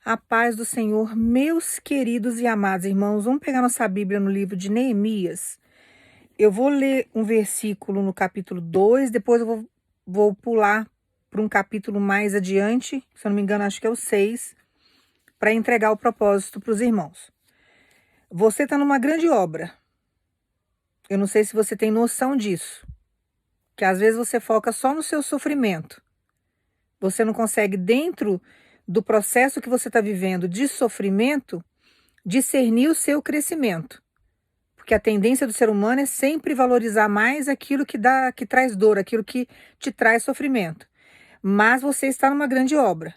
A paz do Senhor, meus queridos e amados irmãos, vamos pegar nossa Bíblia no livro de Neemias. Eu vou ler um versículo no capítulo 2, depois eu vou pular para um capítulo mais adiante, se eu não me engano, acho que é o 6, para entregar o propósito para os irmãos. Você está numa grande obra. Eu não sei se você tem noção disso, que às vezes você foca só no seu sofrimento. Você não consegue, dentro do processo que você está vivendo de sofrimento, discernir o seu crescimento. Porque a tendência do ser humano é sempre valorizar mais aquilo que traz dor, aquilo que te traz sofrimento. Mas você está numa grande obra.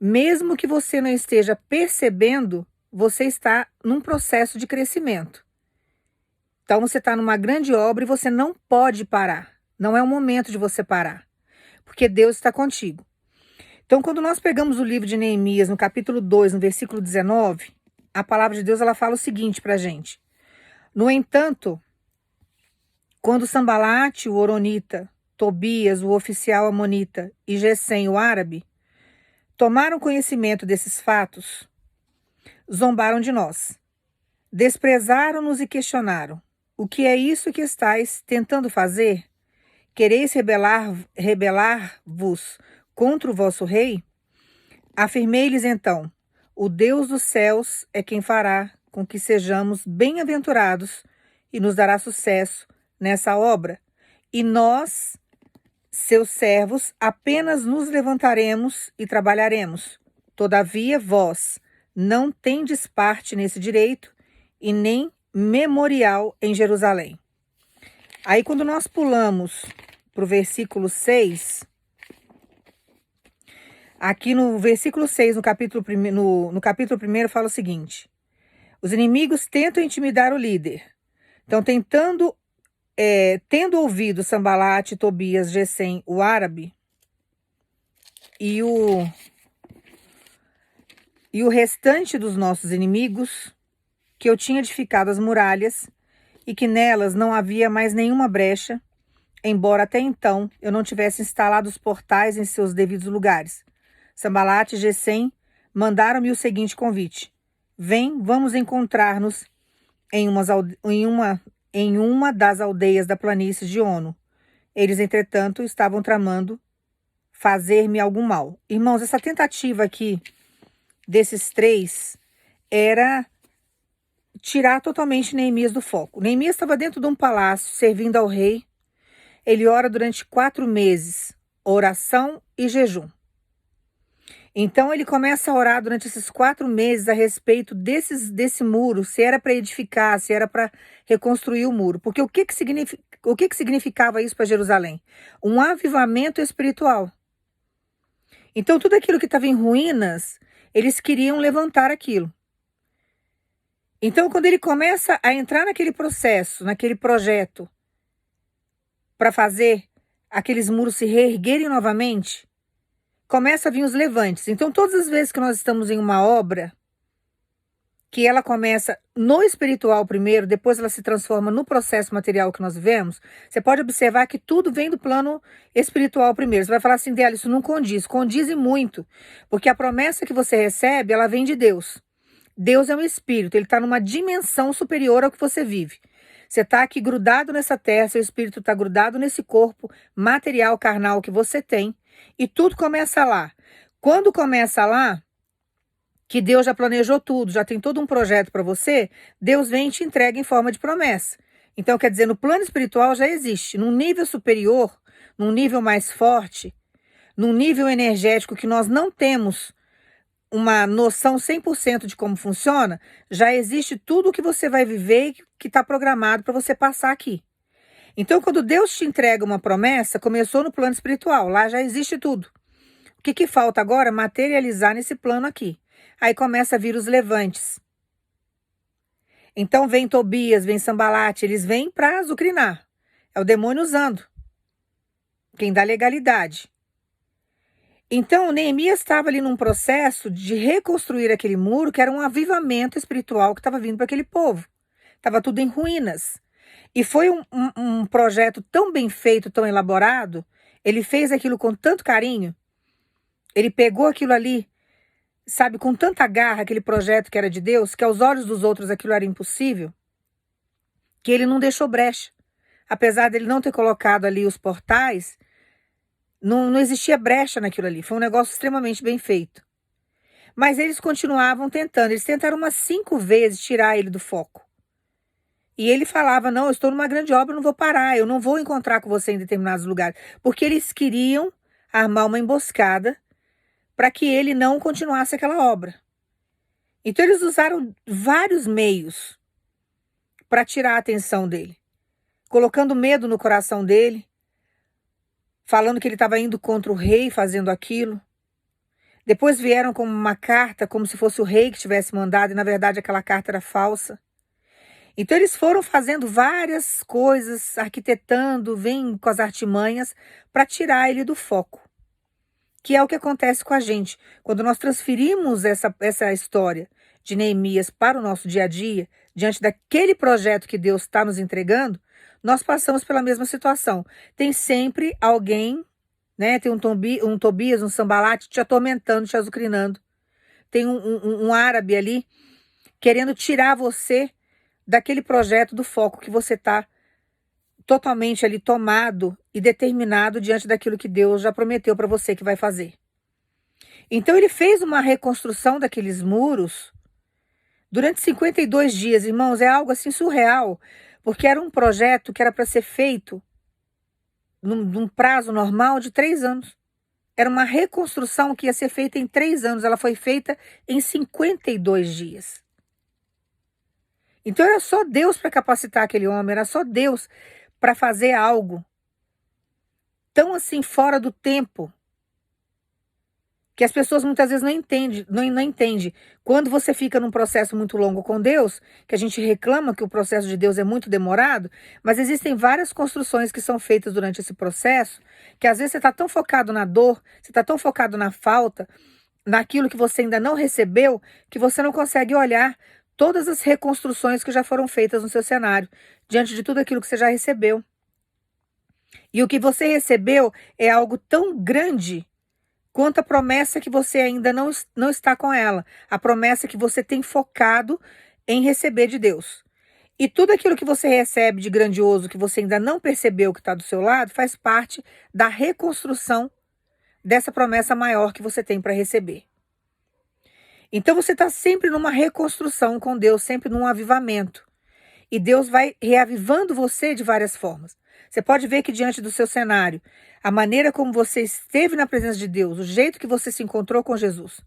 Mesmo que você não esteja percebendo, você está num processo de crescimento. Então você está numa grande obra e você não pode parar. Não é o momento de você parar, porque Deus está contigo. Então, quando nós pegamos o livro de Neemias, no capítulo 2, no versículo 19, a palavra de Deus ela fala o seguinte para a gente. No entanto, quando Sambalate, o horonita, Tobias, o oficial amonita, e Gesem, o árabe, tomaram conhecimento desses fatos, zombaram de nós. Desprezaram-nos e questionaram. O que é isso que estáis tentando fazer? Quereis rebelar-vos contra o vosso rei? Afirmei-lhes então, o Deus dos céus é quem fará com que sejamos bem-aventurados e nos dará sucesso nessa obra. E nós, seus servos, apenas nos levantaremos e trabalharemos. Todavia vós não tendes parte nesse direito e nem memorial em Jerusalém. Aí quando nós pulamos para o versículo 6... Aqui no versículo 6, no capítulo 1, fala o seguinte. Os inimigos tentam intimidar o líder. Então, tendo ouvido Sambalate, Tobias, Gesem, o árabe, e o restante dos nossos inimigos, que eu tinha edificado as muralhas, e que nelas não havia mais nenhuma brecha, embora até então eu não tivesse instalado os portais em seus devidos lugares. Sambalate e Gesem mandaram-me o seguinte convite. Vem, vamos encontrar-nos em uma das aldeias da planície de Ono. Eles, entretanto, estavam tramando fazer-me algum mal. Irmãos, essa tentativa aqui desses três era tirar totalmente Neemias do foco. Neemias estava dentro de um palácio, servindo ao rei. Ele ora durante 4 meses, oração e jejum. Então ele começa a orar durante esses 4 meses a respeito desse muro, se era para edificar, se era para reconstruir o muro. Porque o que significava isso para Jerusalém? Um avivamento espiritual. Então tudo aquilo que estava em ruínas, eles queriam levantar aquilo. Então quando ele começa a entrar naquele processo, naquele projeto, para fazer aqueles muros se reerguerem novamente, começa a vir os levantes. Então, todas as vezes que nós estamos em uma obra, que ela começa no espiritual primeiro, depois ela se transforma no processo material que nós vivemos, você pode observar que tudo vem do plano espiritual primeiro. Você vai falar assim, Dela, isso não condiz. Condiz e muito, porque a promessa que você recebe, ela vem de Deus. Deus é um espírito, ele está numa dimensão superior ao que você vive. Você está aqui grudado nessa terra, seu espírito está grudado nesse corpo material, carnal que você tem, e tudo começa lá. Quando começa lá, que Deus já planejou tudo, já tem todo um projeto para você, Deus vem e te entrega em forma de promessa. Então, quer dizer, no plano espiritual já existe, num nível superior, num nível mais forte, num nível energético que nós não temos uma noção 100% de como funciona, já existe tudo o que você vai viver e que está programado para você passar aqui. Então, quando Deus te entrega uma promessa, começou no plano espiritual, lá já existe tudo. O que falta agora? Materializar nesse plano aqui. Aí começa a vir os levantes. Então vem Tobias, vem Sambalate, eles vêm para azucrinar. É o demônio usando. Quem dá legalidade. Então, Neemias estava ali num processo de reconstruir aquele muro, que era um avivamento espiritual que estava vindo para aquele povo. Estava tudo em ruínas. E foi um projeto tão bem feito, tão elaborado, ele fez aquilo com tanto carinho, ele pegou aquilo ali sabe, com tanta garra aquele projeto que era de Deus, que aos olhos dos outros aquilo era impossível, que ele não deixou brecha. Apesar dele não ter colocado ali os portais, não existia brecha naquilo ali. Foi um negócio extremamente bem feito. Mas eles continuavam tentando. Eles tentaram umas 5 vezes tirar ele do foco. E ele falava, não, eu estou numa grande obra, eu não vou parar, eu não vou encontrar com você em determinados lugares. Porque eles queriam armar uma emboscada para que ele não continuasse aquela obra. Então eles usaram vários meios para tirar a atenção dele. Colocando medo no coração dele, falando que ele estava indo contra o rei fazendo aquilo. Depois vieram com uma carta, como se fosse o rei que tivesse mandado, e na verdade aquela carta era falsa. Então eles foram fazendo várias coisas, arquitetando, vem com as artimanhas, para tirar ele do foco. Que é o que acontece com a gente. Quando nós transferimos essa história de Neemias para o nosso dia a dia, diante daquele projeto que Deus está nos entregando, nós passamos pela mesma situação. Tem sempre alguém, né? Tem um Tobias, um Sambalate te atormentando, te azucrinando. Tem um árabe ali querendo tirar você daquele projeto, do foco que você está totalmente ali tomado e determinado diante daquilo que Deus já prometeu para você que vai fazer. Então ele fez uma reconstrução daqueles muros durante 52 dias, irmãos, é algo assim surreal, porque era um projeto que era para ser feito num prazo normal de 3 anos. Era uma reconstrução que ia ser feita em 3 anos, ela foi feita em 52 dias. Então era só Deus para capacitar aquele homem, era só Deus para fazer algo tão assim fora do tempo, que as pessoas muitas vezes não entendem. Quando você fica num processo muito longo com Deus, que a gente reclama que o processo de Deus é muito demorado, mas existem várias construções que são feitas durante esse processo, que às vezes você está tão focado na dor, você está tão focado na falta, naquilo que você ainda não recebeu, que você não consegue olhar todas as reconstruções que já foram feitas no seu cenário, diante de tudo aquilo que você já recebeu. E o que você recebeu é algo tão grande quanto a promessa que você ainda não está com ela. A promessa que você tem focado em receber de Deus. E tudo aquilo que você recebe de grandioso, que você ainda não percebeu que está do seu lado, faz parte da reconstrução dessa promessa maior que você tem para receber. Então você está sempre numa reconstrução com Deus, sempre num avivamento. E Deus vai reavivando você de várias formas. Você pode ver que diante do seu cenário, a maneira como você esteve na presença de Deus, o jeito que você se encontrou com Jesus,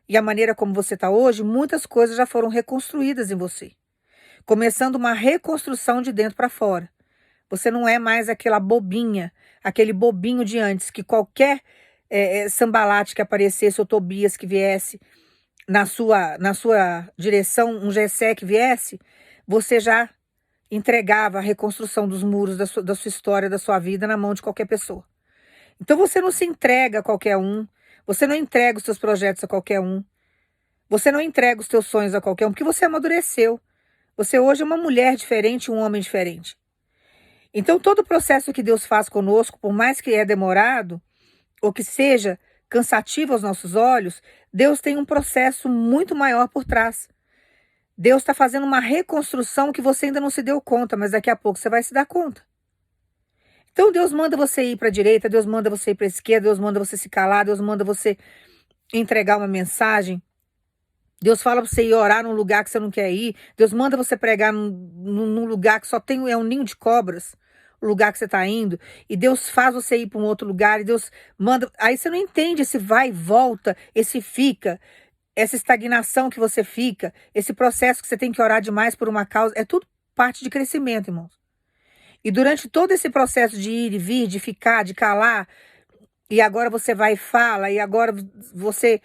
e a maneira como você está hoje, muitas coisas já foram reconstruídas em você. Começando uma reconstrução de dentro para fora. Você não é mais aquela bobinha, aquele bobinho de antes, que qualquer sambalate que aparecesse, ou Tobias que viesse na sua direção, um Jessé que viesse, você já entregava a reconstrução dos muros da sua história, da sua vida, na mão de qualquer pessoa. Então você não se entrega a qualquer um, você não entrega os seus projetos a qualquer um, você não entrega os seus sonhos a qualquer um, porque você amadureceu. Você hoje é uma mulher diferente, um homem diferente. Então todo o processo que Deus faz conosco, por mais que é demorado, ou que seja cansativo aos nossos olhos, Deus tem um processo muito maior por trás. Deus está fazendo uma reconstrução que você ainda não se deu conta, mas daqui a pouco você vai se dar conta. Então Deus manda você ir para a direita, Deus manda você ir para a esquerda, Deus manda você se calar, Deus manda você entregar uma mensagem. Deus fala para você ir orar num lugar que você não quer ir. Deus manda você pregar num lugar que só é um ninho de cobras, o lugar que você está indo. E Deus faz você ir para um outro lugar, e Deus manda... Aí você não entende esse vai e volta, esse fica... Essa estagnação que você fica, esse processo que você tem que orar demais por uma causa, é tudo parte de crescimento, irmãos. E durante todo esse processo de ir e vir, de ficar, de calar, e agora você vai e fala, e agora você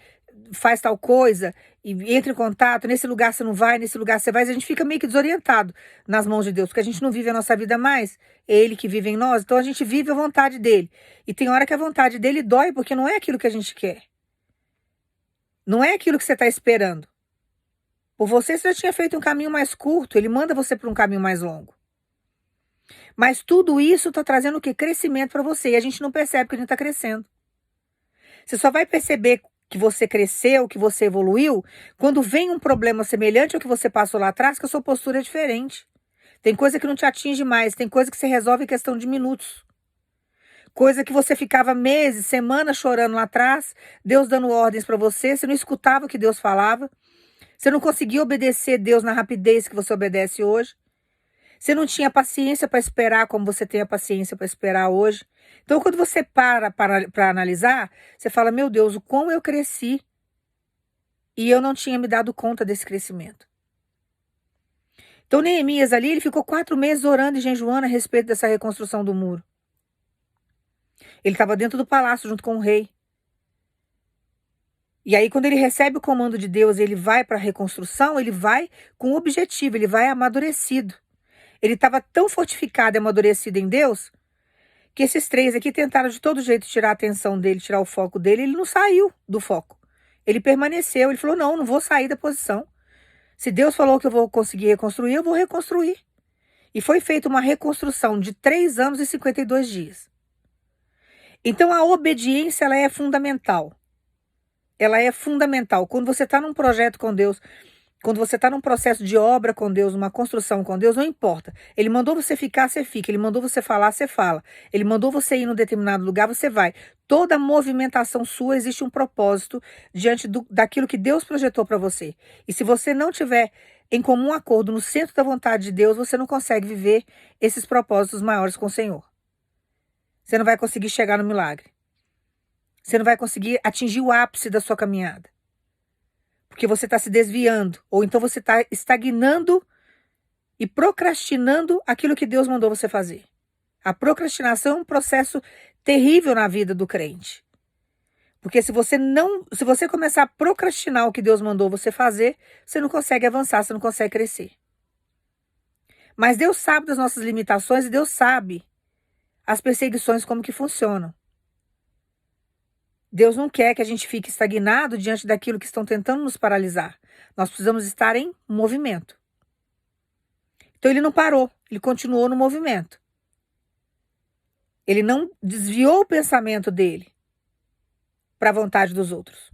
faz tal coisa, e entra em contato, nesse lugar você não vai, nesse lugar você vai, a gente fica meio que desorientado nas mãos de Deus, porque a gente não vive a nossa vida mais, é Ele que vive em nós, então a gente vive a vontade dEle. E tem hora que a vontade dEle dói, porque não é aquilo que a gente quer. Não é aquilo que você está esperando. Por você já tinha feito um caminho mais curto, Ele manda você para um caminho mais longo. Mas tudo isso está trazendo o quê? Crescimento para você. E a gente não percebe que a gente está crescendo. Você só vai perceber que você cresceu, que você evoluiu, quando vem um problema semelhante ao que você passou lá atrás, que a sua postura é diferente. Tem coisa que não te atinge mais, tem coisa que você resolve em questão de minutos. Coisa que você ficava meses, semanas chorando lá atrás, Deus dando ordens para você não escutava o que Deus falava, você não conseguia obedecer Deus na rapidez que você obedece hoje, você não tinha paciência para esperar como você tem a paciência para esperar hoje. Então, quando você para analisar, você fala, meu Deus, o quão eu cresci e eu não tinha me dado conta desse crescimento. Então, Neemias ali, ele ficou 4 meses orando e jejuando a respeito dessa reconstrução do muro. Ele estava dentro do palácio junto com o rei. E aí, quando ele recebe o comando de Deus, ele vai para a reconstrução, ele vai com objetivo, ele vai amadurecido. Ele estava tão fortificado e amadurecido em Deus, que esses 3 aqui tentaram de todo jeito tirar a atenção dele, tirar o foco dele. Ele não saiu do foco. Ele permaneceu, ele falou, não vou sair da posição. Se Deus falou que eu vou conseguir reconstruir, eu vou reconstruir. E foi feita uma reconstrução de 3 anos e 52 dias. Então, a obediência, ela é fundamental. Ela é fundamental. Quando você está num projeto com Deus, quando você está num processo de obra com Deus, uma construção com Deus, não importa. Ele mandou você ficar, você fica. Ele mandou você falar, você fala. Ele mandou você ir num determinado lugar, você vai. Toda movimentação sua existe um propósito diante daquilo que Deus projetou para você. E se você não tiver em comum acordo no centro da vontade de Deus, você não consegue viver esses propósitos maiores com o Senhor. Você não vai conseguir chegar no milagre. Você não vai conseguir atingir o ápice da sua caminhada. Porque você está se desviando. Ou então você está estagnando e procrastinando aquilo que Deus mandou você fazer. A procrastinação é um processo terrível na vida do crente. Porque se você começar a procrastinar o que Deus mandou você fazer, você não consegue avançar, você não consegue crescer. Mas Deus sabe das nossas limitações e Deus sabe as perseguições como que funcionam. Deus não quer que a gente fique estagnado diante daquilo que estão tentando nos paralisar. Nós precisamos estar em movimento. Então ele não parou, ele continuou no movimento. Ele não desviou o pensamento dele para a vontade dos outros.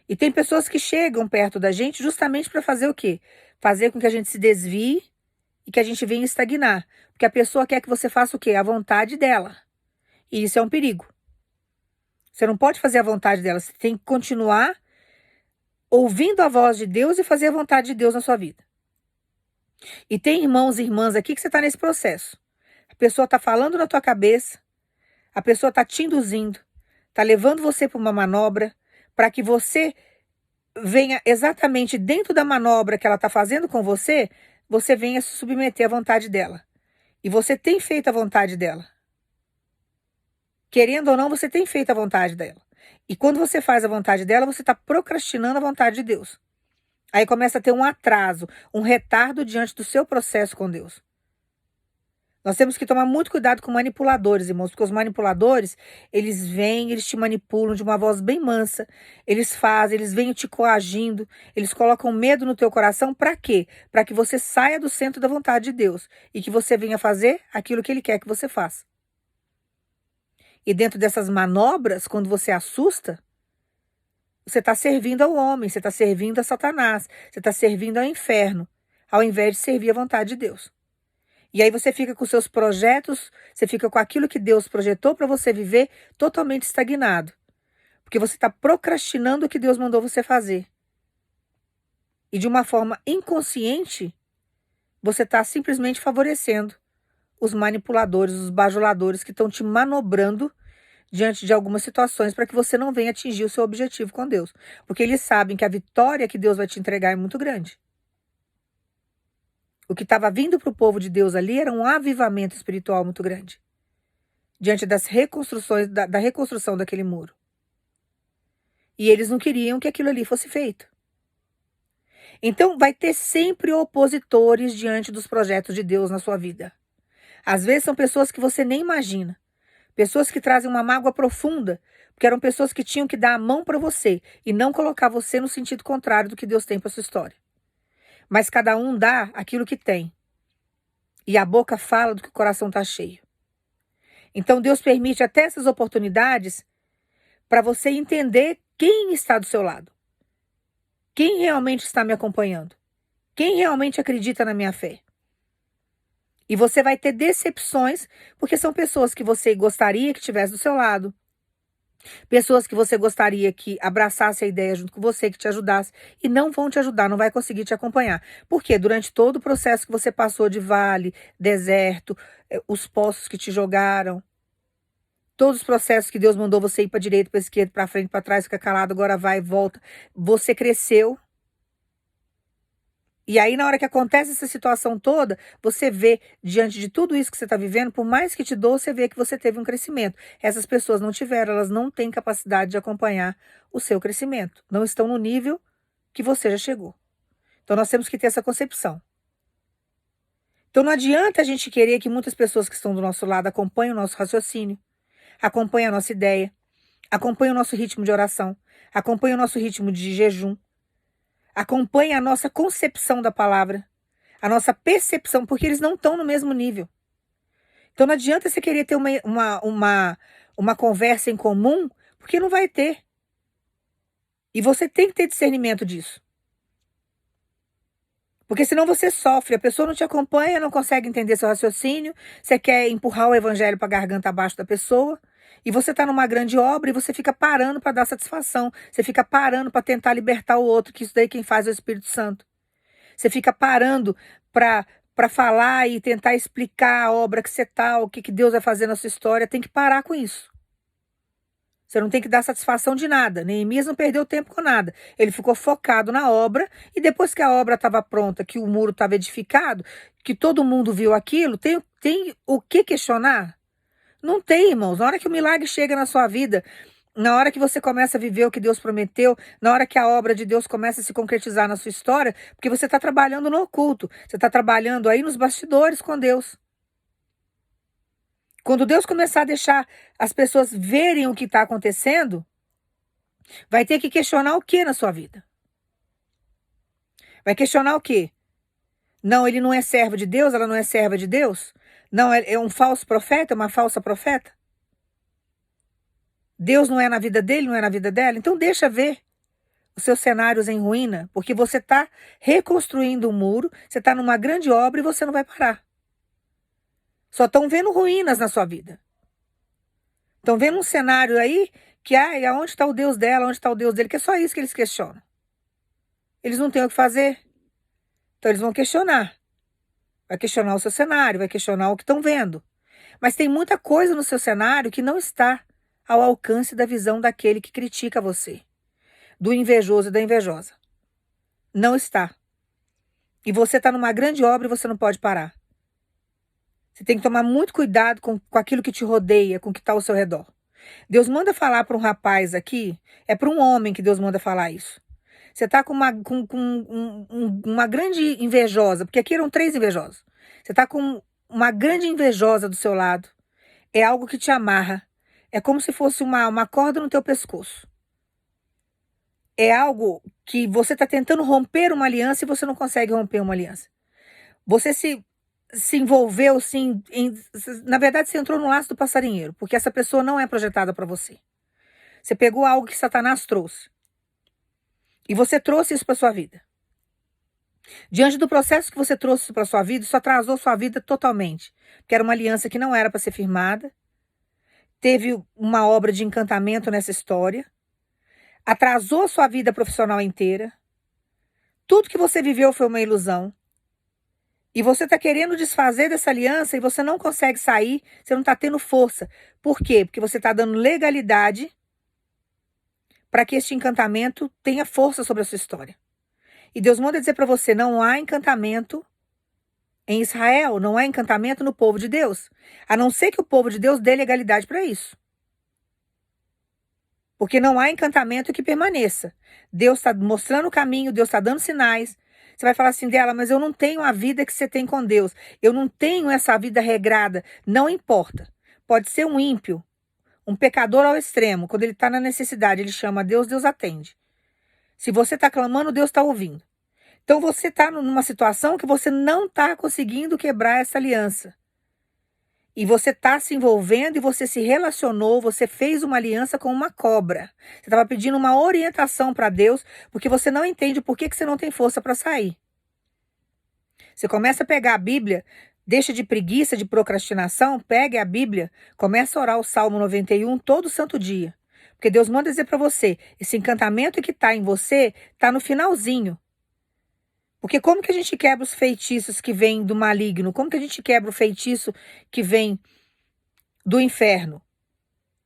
E tem pessoas que chegam perto da gente justamente para fazer o quê? Fazer com que a gente se desvie e que a gente venha estagnar. Porque a pessoa quer que você faça o quê? A vontade dela. E isso é um perigo. Você não pode fazer a vontade dela. Você tem que continuar ouvindo a voz de Deus e fazer a vontade de Deus na sua vida. E tem irmãos e irmãs aqui que você está nesse processo. A pessoa está falando na tua cabeça. A pessoa está te induzindo. Está levando você para uma manobra. Para que você venha exatamente dentro da manobra que ela está fazendo com você. Você venha se submeter à vontade dela. E você tem feito a vontade dela. Querendo ou não, você tem feito a vontade dela. E quando você faz a vontade dela, você está procrastinando a vontade de Deus. Aí começa a ter um atraso, um retardo diante do seu processo com Deus. Nós temos que tomar muito cuidado com manipuladores, irmãos, porque os manipuladores, eles vêm, eles te manipulam de uma voz bem mansa, eles vêm te coagindo, eles colocam medo no teu coração, para quê? Para que você saia do centro da vontade de Deus e que você venha fazer aquilo que Ele quer que você faça. E dentro dessas manobras, quando você assusta, você está servindo ao homem, você está servindo a Satanás, você está servindo ao inferno, ao invés de servir a vontade de Deus. E aí você fica com seus projetos, você fica com aquilo que Deus projetou para você viver totalmente estagnado. Porque você está procrastinando o que Deus mandou você fazer. E de uma forma inconsciente, você está simplesmente favorecendo os manipuladores, os bajuladores que estão te manobrando diante de algumas situações para que você não venha atingir o seu objetivo com Deus. Porque eles sabem que a vitória que Deus vai te entregar é muito grande. O que estava vindo para o povo de Deus ali era um avivamento espiritual muito grande. Diante das reconstruções, da reconstrução daquele muro. E eles não queriam que aquilo ali fosse feito. Então vai ter sempre opositores diante dos projetos de Deus na sua vida. Às vezes são pessoas que você nem imagina. Pessoas que trazem uma mágoa profunda, porque eram pessoas que tinham que dar a mão para você e não colocar você no sentido contrário do que Deus tem para sua história. Mas cada um dá aquilo que tem. E a boca fala do que o coração está cheio. Então Deus permite até essas oportunidades para você entender quem está do seu lado? Quem realmente está me acompanhando? Quem realmente acredita na minha fé? E você vai ter decepções, porque são pessoas que você gostaria que tivesse do seu lado. Pessoas que você gostaria que abraçasse a ideia junto com você, que te ajudasse, e não vão te ajudar, não vai conseguir te acompanhar. Por quê? Durante todo o processo que você passou de vale, deserto, os poços que te jogaram, todos os processos que Deus mandou você ir para a direita, para a esquerda, para frente, para trás, fica calado, agora vai e volta. Você cresceu. E aí, na hora que acontece essa situação toda, você vê, diante de tudo isso que você está vivendo, por mais que te doa, você vê que você teve um crescimento. Essas pessoas não tiveram, elas não têm capacidade de acompanhar o seu crescimento. Não estão no nível que você já chegou. Então, nós temos que ter essa concepção. Então, não adianta a gente querer que muitas pessoas que estão do nosso lado acompanhem o nosso raciocínio, acompanhem a nossa ideia, acompanhem o nosso ritmo de oração, acompanhem o nosso ritmo de jejum, acompanhe a nossa concepção da palavra, a nossa percepção, porque eles não estão no mesmo nível. Então não adianta você querer ter uma conversa em comum, porque não vai ter. E você tem que ter discernimento disso. Porque senão você sofre, a pessoa não te acompanha, não consegue entender seu raciocínio, você quer empurrar o evangelho para a garganta abaixo da pessoa, e você está numa grande obra e você fica parando para dar satisfação, você fica parando para tentar libertar o outro, que isso daí quem faz é o Espírito Santo. Você fica parando para falar e tentar explicar a obra que você está, o que Deus vai fazer na sua história, tem que parar com isso. Você não tem que dar satisfação de nada. Neemias não perdeu tempo com nada. Ele ficou focado na obra e depois que a obra estava pronta, que o muro estava edificado, que todo mundo viu aquilo, tem o que questionar? Não tem, irmãos. Na hora que o milagre chega na sua vida, na hora que você começa a viver o que Deus prometeu, na hora que a obra de Deus começa a se concretizar na sua história, porque você está trabalhando no oculto, você está trabalhando aí nos bastidores com Deus. Quando Deus começar a deixar as pessoas verem o que está acontecendo, vai ter que questionar o que na sua vida? Vai questionar o quê? Não, ele não é servo de Deus, ela não é serva de Deus? Não, é um falso profeta, uma falsa profeta? Deus não é na vida dele, não é na vida dela? Então deixa ver os seus cenários em ruína, porque você está reconstruindo um muro, você está numa grande obra e você não vai parar. Só estão vendo ruínas na sua vida. Estão vendo um cenário aí que, aonde está o Deus dela, onde está o Deus dele, que é só isso que eles questionam. Eles não têm o que fazer. Então eles vão questionar. Vai questionar o seu cenário, vai questionar o que estão vendo. Mas tem muita coisa no seu cenário que não está ao alcance da visão daquele que critica você, do invejoso e da invejosa. Não está. E você está numa grande obra e você não pode parar. Você tem que tomar muito cuidado com aquilo que te rodeia, com o que está ao seu redor. Deus manda falar para um rapaz aqui, é para um homem que Deus manda falar isso. Você está com uma grande invejosa, porque aqui eram 3 invejosos. Você está com uma grande invejosa do seu lado. É algo que te amarra. É como se fosse uma corda no teu pescoço. É algo que você está tentando romper uma aliança e você não consegue romper uma aliança. Você se envolveu, na verdade, você entrou no laço do passarinheiro, porque essa pessoa não é projetada para você. Você pegou algo que Satanás trouxe. E você trouxe isso para sua vida. Diante do processo que você trouxe para sua vida, isso atrasou sua vida totalmente. Porque era uma aliança que não era para ser firmada. Teve uma obra de encantamento nessa história. Atrasou a sua vida profissional inteira. Tudo que você viveu foi uma ilusão. E você está querendo desfazer dessa aliança e você não consegue sair, você não está tendo força. Por quê? Porque você está dando legalidade para que este encantamento tenha força sobre a sua história. E Deus manda dizer para você, não há encantamento em Israel, não há encantamento no povo de Deus. A não ser que o povo de Deus dê legalidade para isso. Porque não há encantamento que permaneça. Deus está mostrando o caminho, Deus está dando sinais. Você vai falar assim dela, mas eu não tenho a vida que você tem com Deus. Eu não tenho essa vida regrada. Não importa. Pode ser um ímpio, um pecador ao extremo. Quando ele está na necessidade, ele chama a Deus, Deus atende. Se você está clamando, Deus está ouvindo. Então você está numa situação que você não está conseguindo quebrar essa aliança. E você está se envolvendo e você se relacionou, você fez uma aliança com uma cobra. Você estava pedindo uma orientação para Deus, porque você não entende por que você não tem força para sair. Você começa a pegar a Bíblia, deixa de preguiça, de procrastinação, pegue a Bíblia, começa a orar o Salmo 91 todo santo dia. Porque Deus manda dizer para você, esse encantamento que está em você está no finalzinho. Porque como que a gente quebra os feitiços que vêm do maligno? Como que a gente quebra o feitiço que vem do inferno?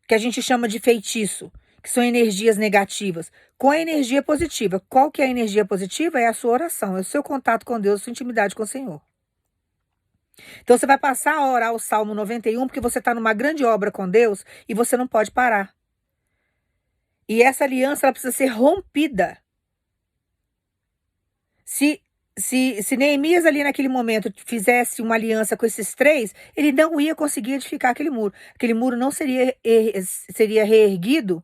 Que a gente chama de feitiço, que são energias negativas. Com a energia positiva. Qual que é a energia positiva? É a sua oração, é o seu contato com Deus, a sua intimidade com o Senhor. Então você vai passar a orar o Salmo 91 porque você está numa grande obra com Deus e você não pode parar. E essa aliança ela precisa ser rompida. Se Neemias ali naquele momento fizesse uma aliança com esses três, ele não ia conseguir edificar aquele muro. Aquele muro não seria reerguido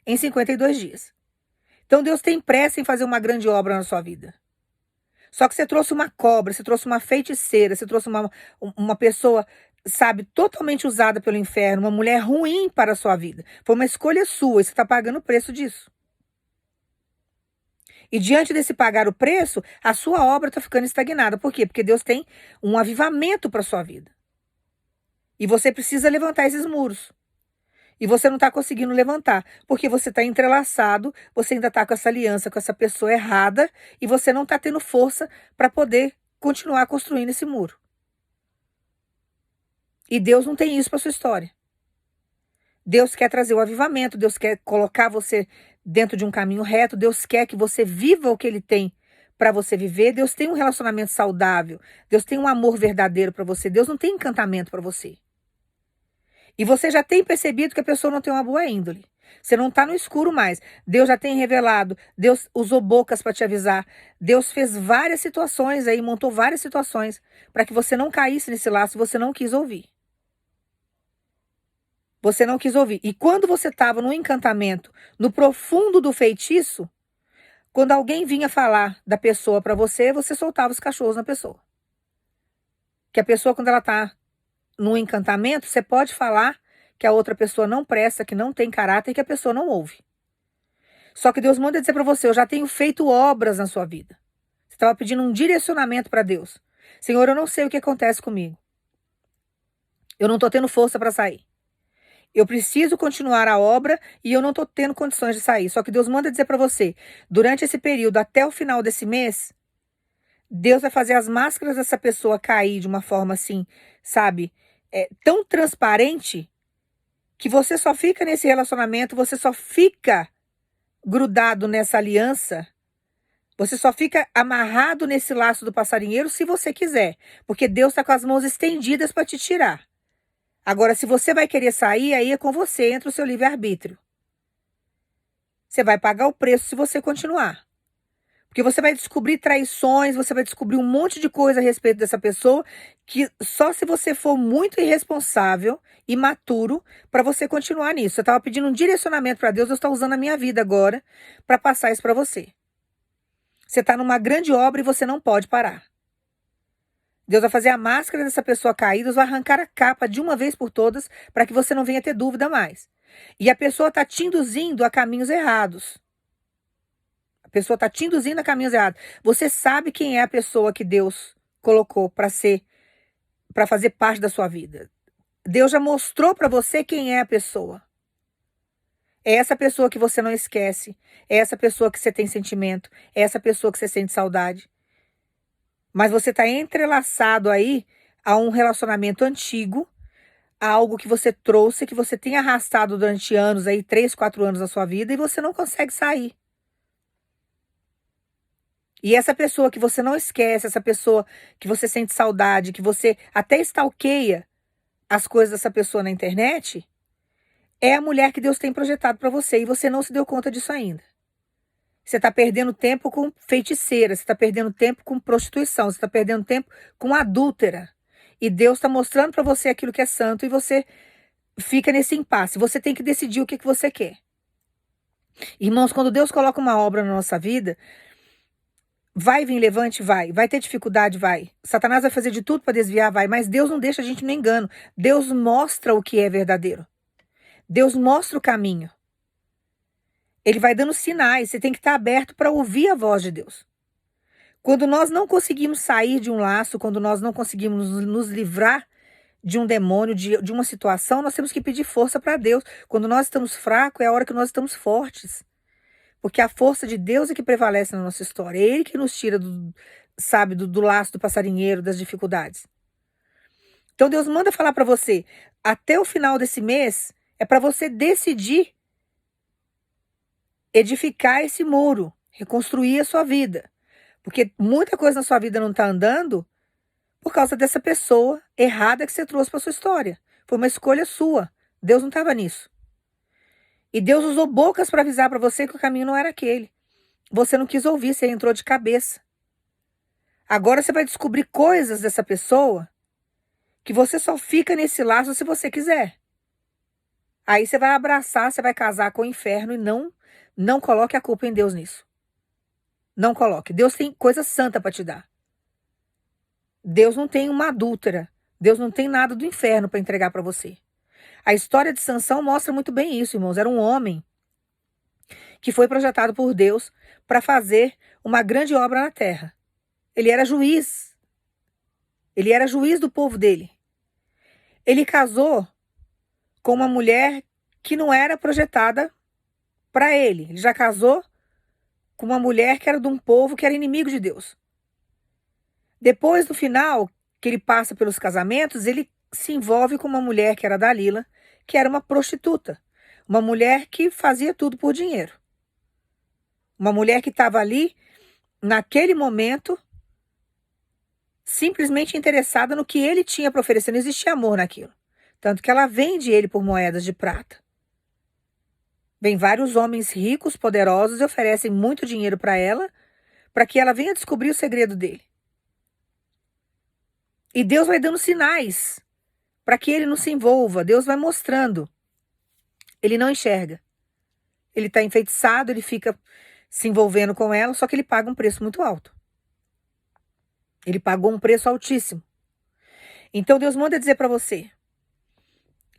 em 52 dias. Então Deus tem pressa em fazer uma grande obra na sua vida. Só que você trouxe uma cobra, você trouxe uma feiticeira, você trouxe uma pessoa, sabe, totalmente usada pelo inferno, uma mulher ruim para a sua vida. Foi uma escolha sua e você está pagando o preço disso. E diante desse pagar o preço, a sua obra está ficando estagnada. Por quê? Porque Deus tem um avivamento para a sua vida. E você precisa levantar esses muros. E você não está conseguindo levantar, porque você está entrelaçado, você ainda está com essa aliança com essa pessoa errada, e você não está tendo força para poder continuar construindo esse muro. E Deus não tem isso para sua história. Deus quer trazer o avivamento, Deus quer colocar você dentro de um caminho reto, Deus quer que você viva o que Ele tem para você viver, Deus tem um relacionamento saudável, Deus tem um amor verdadeiro para você, Deus não tem encantamento para você. E você já tem percebido que a pessoa não tem uma boa índole. Você não está no escuro mais. Deus já tem revelado, Deus usou bocas para te avisar, Deus fez várias situações aí, montou várias situações para que você não caísse nesse laço, você não quis ouvir. Você não quis ouvir. E quando você estava no encantamento, no profundo do feitiço, quando alguém vinha falar da pessoa para você, você soltava os cachorros na pessoa. Que a pessoa, quando ela está no encantamento, você pode falar que a outra pessoa não presta, que não tem caráter e que a pessoa não ouve. Só que Deus manda dizer para você, eu já tenho feito obras na sua vida. Você estava pedindo um direcionamento para Deus. Senhor, eu não sei o que acontece comigo. Eu não estou tendo força para sair. Eu preciso continuar a obra e eu não estou tendo condições de sair. Só que Deus manda dizer para você, durante esse período, até o final desse mês, Deus vai fazer as máscaras dessa pessoa cair de uma forma assim, sabe, tão transparente, que você só fica nesse relacionamento, você só fica grudado nessa aliança, você só fica amarrado nesse laço do passarinheiro se você quiser, porque Deus está com as mãos estendidas para te tirar. Agora, se você vai querer sair, aí é com você, entra o seu livre-arbítrio. Você vai pagar o preço se você continuar. Porque você vai descobrir traições, você vai descobrir um monte de coisa a respeito dessa pessoa, que só se você for muito irresponsável, imaturo, para você continuar nisso. Eu estava pedindo um direcionamento para Deus, eu estou usando a minha vida agora para passar isso para você. Você está numa grande obra e você não pode parar. Deus vai fazer a máscara dessa pessoa cair, Deus vai arrancar a capa de uma vez por todas para que você não venha ter dúvida mais. E a pessoa está te induzindo a caminhos errados. A pessoa está te induzindo a caminhos errados. Você sabe quem é a pessoa que Deus colocou para fazer parte da sua vida. Deus já mostrou para você quem é a pessoa. É essa pessoa que você não esquece. É essa pessoa que você tem sentimento. É essa pessoa que você sente saudade. Mas você está entrelaçado aí a um relacionamento antigo, a algo que você trouxe, que você tem arrastado durante anos, aí 3, 4 anos da sua vida, e você não consegue sair. E essa pessoa que você não esquece, essa pessoa que você sente saudade, que você até stalkeia as coisas dessa pessoa na internet, é a mulher que Deus tem projetado para você, e você não se deu conta disso ainda. Você está perdendo tempo com feiticeira, você está perdendo tempo com prostituição, você está perdendo tempo com adúltera. E Deus está mostrando para você aquilo que é santo e você fica nesse impasse. Você tem que decidir o que você quer. Irmãos, quando Deus coloca uma obra na nossa vida, Vai vir levante? Vai. Vai ter dificuldade? Vai. Satanás vai fazer de tudo para desviar? Vai. Mas Deus não deixa a gente no engano. Deus mostra o que é verdadeiro. Deus mostra o caminho. Ele vai dando sinais. Você tem que estar aberto para ouvir a voz de Deus. Quando nós não conseguimos sair de um laço, quando nós não conseguimos nos livrar de um demônio, de uma situação, nós temos que pedir força para Deus. Quando nós estamos fracos, é a hora que nós estamos fortes. Porque a força de Deus é que prevalece na nossa história. É Ele que nos tira do laço do passarinheiro, das dificuldades. Então Deus manda falar para você, até o final desse mês, é para você decidir edificar esse muro, reconstruir a sua vida. Porque muita coisa na sua vida não está andando por causa dessa pessoa errada que você trouxe para sua história. Foi uma escolha sua. Deus não estava nisso. E Deus usou bocas para avisar para você que o caminho não era aquele. Você não quis ouvir, você entrou de cabeça. Agora você vai descobrir coisas dessa pessoa que você só fica nesse laço se você quiser. Aí você vai abraçar, você vai casar com o inferno e não coloque a culpa em Deus nisso. Não coloque. Deus tem coisa santa para te dar. Deus não tem uma adúltera. Deus não tem nada do inferno para entregar para você. A história de Sansão mostra muito bem isso, irmãos. Era um homem que foi projetado por Deus para fazer uma grande obra na terra. Ele era juiz. Ele era juiz do povo dele. Ele casou com uma mulher que não era projetada para ele. Ele já casou com uma mulher que era de um povo que era inimigo de Deus. Depois, no final, que ele passa pelos casamentos, ele se envolve com uma mulher que era Dalila, que era uma prostituta. Uma mulher que fazia tudo por dinheiro. Uma mulher que estava ali, naquele momento, simplesmente interessada no que ele tinha para oferecer. Não existia amor naquilo. Tanto que ela vende ele por moedas de prata. Vem vários homens ricos, poderosos e oferecem muito dinheiro para ela, para que ela venha descobrir o segredo dele. E Deus vai dando sinais para que ele não se envolva. Deus vai mostrando. Ele não enxerga. Ele está enfeitiçado, ele fica se envolvendo com ela, só que ele paga um preço muito alto. Ele pagou um preço altíssimo. Então Deus manda dizer para você,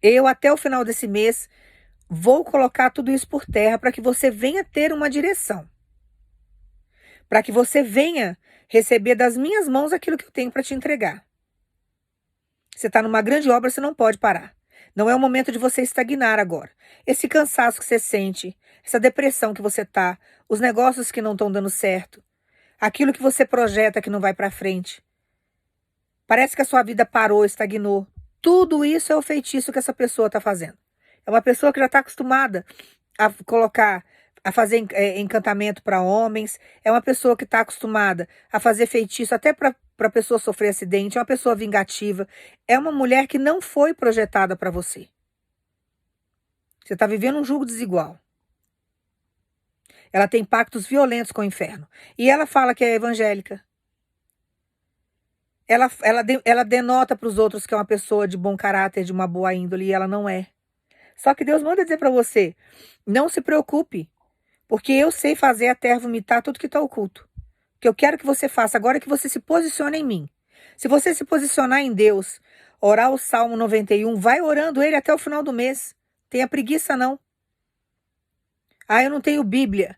eu até o final desse mês vou colocar tudo isso por terra para que você venha ter uma direção. Para que você venha receber das minhas mãos aquilo que eu tenho para te entregar. Você está numa grande obra, você não pode parar. Não é o momento de você estagnar agora. Esse cansaço que você sente, essa depressão que você está, os negócios que não estão dando certo, aquilo que você projeta que não vai para frente. Parece que a sua vida parou, estagnou. Tudo isso é o feitiço que essa pessoa está fazendo. É uma pessoa que já está acostumada a fazer encantamento para homens. É uma pessoa que está acostumada a fazer feitiço até para a pessoa sofrer acidente. É uma pessoa vingativa. É uma mulher que não foi projetada para você. Você está vivendo um jugo desigual. Ela tem pactos violentos com o inferno. E ela fala que é evangélica. Ela denota para os outros que é uma pessoa de bom caráter, de uma boa índole, e ela não é. Só que Deus manda dizer para você, não se preocupe, porque eu sei fazer a terra vomitar tudo que está oculto. O que eu quero que você faça agora é que você se posicione em mim. Se você se posicionar em Deus, orar o Salmo 91, vai orando ele até o final do mês. Tenha preguiça não. Eu não tenho Bíblia.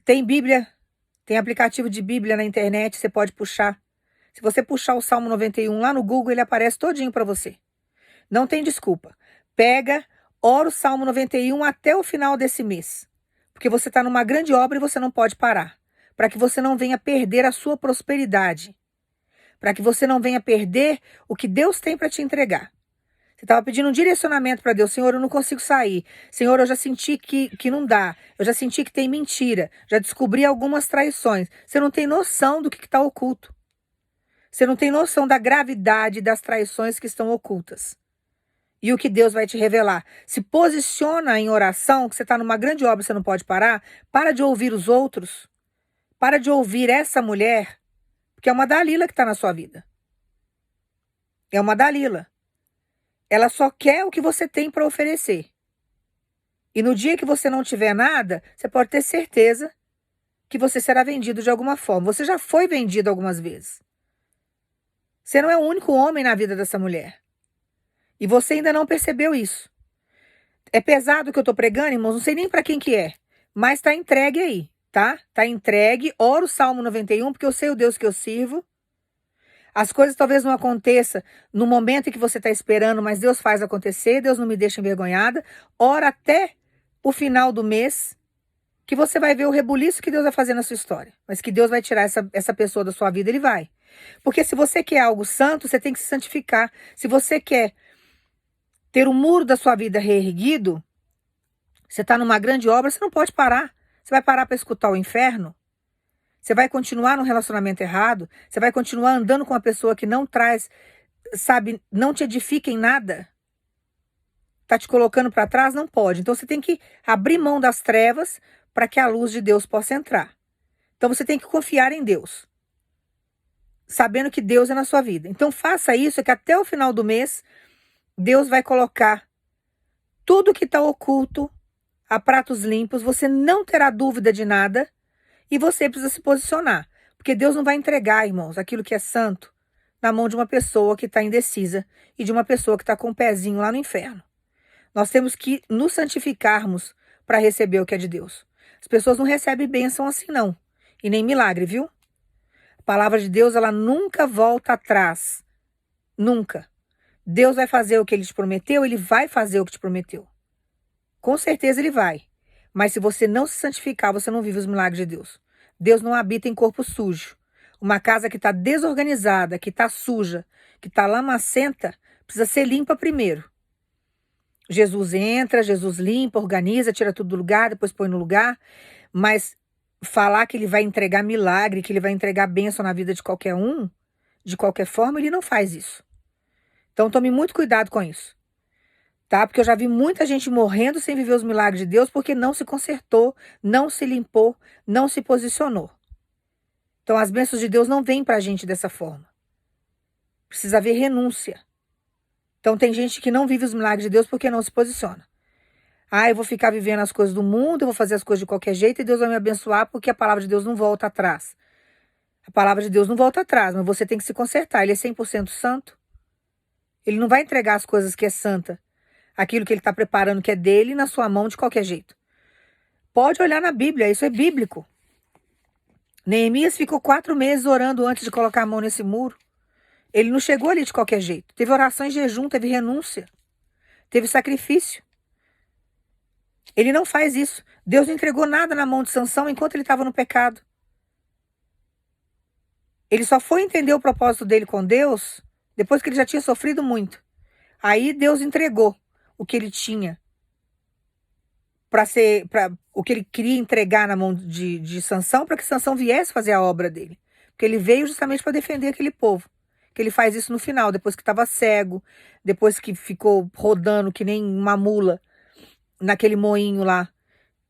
Tem Bíblia, tem aplicativo de Bíblia na internet, você pode puxar. Se você puxar o Salmo 91 lá no Google, ele aparece todinho para você. Não tem desculpa. Pega, ora o Salmo 91 até o final desse mês. Porque você está numa grande obra e você não pode parar. Para que você não venha perder a sua prosperidade. Para que você não venha perder o que Deus tem para te entregar. Você estava pedindo um direcionamento para Deus. Senhor, eu não consigo sair. Senhor, eu já senti que não dá. Eu já senti que tem mentira. Já descobri algumas traições. Você não tem noção do que está oculto. Você não tem noção da gravidade das traições que estão ocultas. E o que Deus vai te revelar. Se posiciona em oração, que você está numa grande obra e você não pode parar. Para de ouvir os outros. Para de ouvir essa mulher, porque é uma Dalila que está na sua vida. É uma Dalila. Ela só quer o que você tem para oferecer. E no dia que você não tiver nada, você pode ter certeza que você será vendido de alguma forma. Você já foi vendido algumas vezes. Você não é o único homem na vida dessa mulher. E você ainda não percebeu isso. É pesado o que eu tô pregando, irmãos, não sei nem para quem que é, mas tá entregue aí, tá? Tá entregue. Ora o Salmo 91, porque eu sei o Deus que eu sirvo. As coisas talvez não aconteçam no momento em que você está esperando, mas Deus faz acontecer, Deus não me deixa envergonhada. Ora até o final do mês, que você vai ver o rebuliço que Deus vai fazer na sua história. Mas que Deus vai tirar essa pessoa da sua vida, Ele vai. Porque se você quer algo santo, você tem que se santificar. Se você quer ter o muro da sua vida reerguido, você está numa grande obra, você não pode parar. Você vai parar para escutar o inferno? Você vai continuar no relacionamento errado? Você vai continuar andando com uma pessoa que não traz, sabe, não te edifica em nada? Tá te colocando para trás? Não pode. Então você tem que abrir mão das trevas para que a luz de Deus possa entrar. Então você tem que confiar em Deus, sabendo que Deus é na sua vida. Então faça isso, que até o final do mês, Deus vai colocar tudo que está oculto a pratos limpos, você não terá dúvida de nada e você precisa se posicionar. Porque Deus não vai entregar, irmãos, aquilo que é santo na mão de uma pessoa que está indecisa e de uma pessoa que está com o pezinho lá no inferno. Nós temos que nos santificarmos para receber o que é de Deus. As pessoas não recebem bênção assim, não. E nem milagre, viu? A palavra de Deus, ela nunca volta atrás. Nunca. Deus vai fazer o que Ele te prometeu, Ele vai fazer o que te prometeu. Com certeza Ele vai. Mas se você não se santificar, você não vive os milagres de Deus. Deus não habita em corpo sujo. Uma casa que está desorganizada, que está suja, que está lamacenta, precisa ser limpa primeiro. Jesus entra, Jesus limpa, organiza, tira tudo do lugar, depois põe no lugar. Mas falar que Ele vai entregar milagre, que Ele vai entregar bênção na vida de qualquer um, de qualquer forma, Ele não faz isso. Então tome muito cuidado com isso. Tá? Porque eu já vi muita gente morrendo sem viver os milagres de Deus porque não se consertou, não se limpou, não se posicionou. Então as bênçãos de Deus não vêm pra gente dessa forma. Precisa haver renúncia. Então tem gente que não vive os milagres de Deus porque não se posiciona. Ah, eu vou ficar vivendo as coisas do mundo, eu vou fazer as coisas de qualquer jeito e Deus vai me abençoar porque a palavra de Deus não volta atrás. A palavra de Deus não volta atrás, mas você tem que se consertar. Ele é 100% santo. Ele não vai entregar as coisas que é santa, aquilo que Ele está preparando que é dele, na sua mão de qualquer jeito. Pode olhar na Bíblia, isso é bíblico. Neemias ficou 4 meses orando antes de colocar a mão nesse muro. Ele não chegou ali de qualquer jeito. Teve oração em jejum, teve renúncia, teve sacrifício. Ele não faz isso. Deus não entregou nada na mão de Sansão enquanto ele estava no pecado. Ele só foi entender o propósito dele com Deus depois que ele já tinha sofrido muito. Aí Deus entregou o que ele tinha o que ele queria entregar na mão de Sansão para que Sansão viesse fazer a obra dele. Porque ele veio justamente para defender aquele povo. Que ele faz isso no final, depois que estava cego, depois que ficou rodando que nem uma mula naquele moinho lá,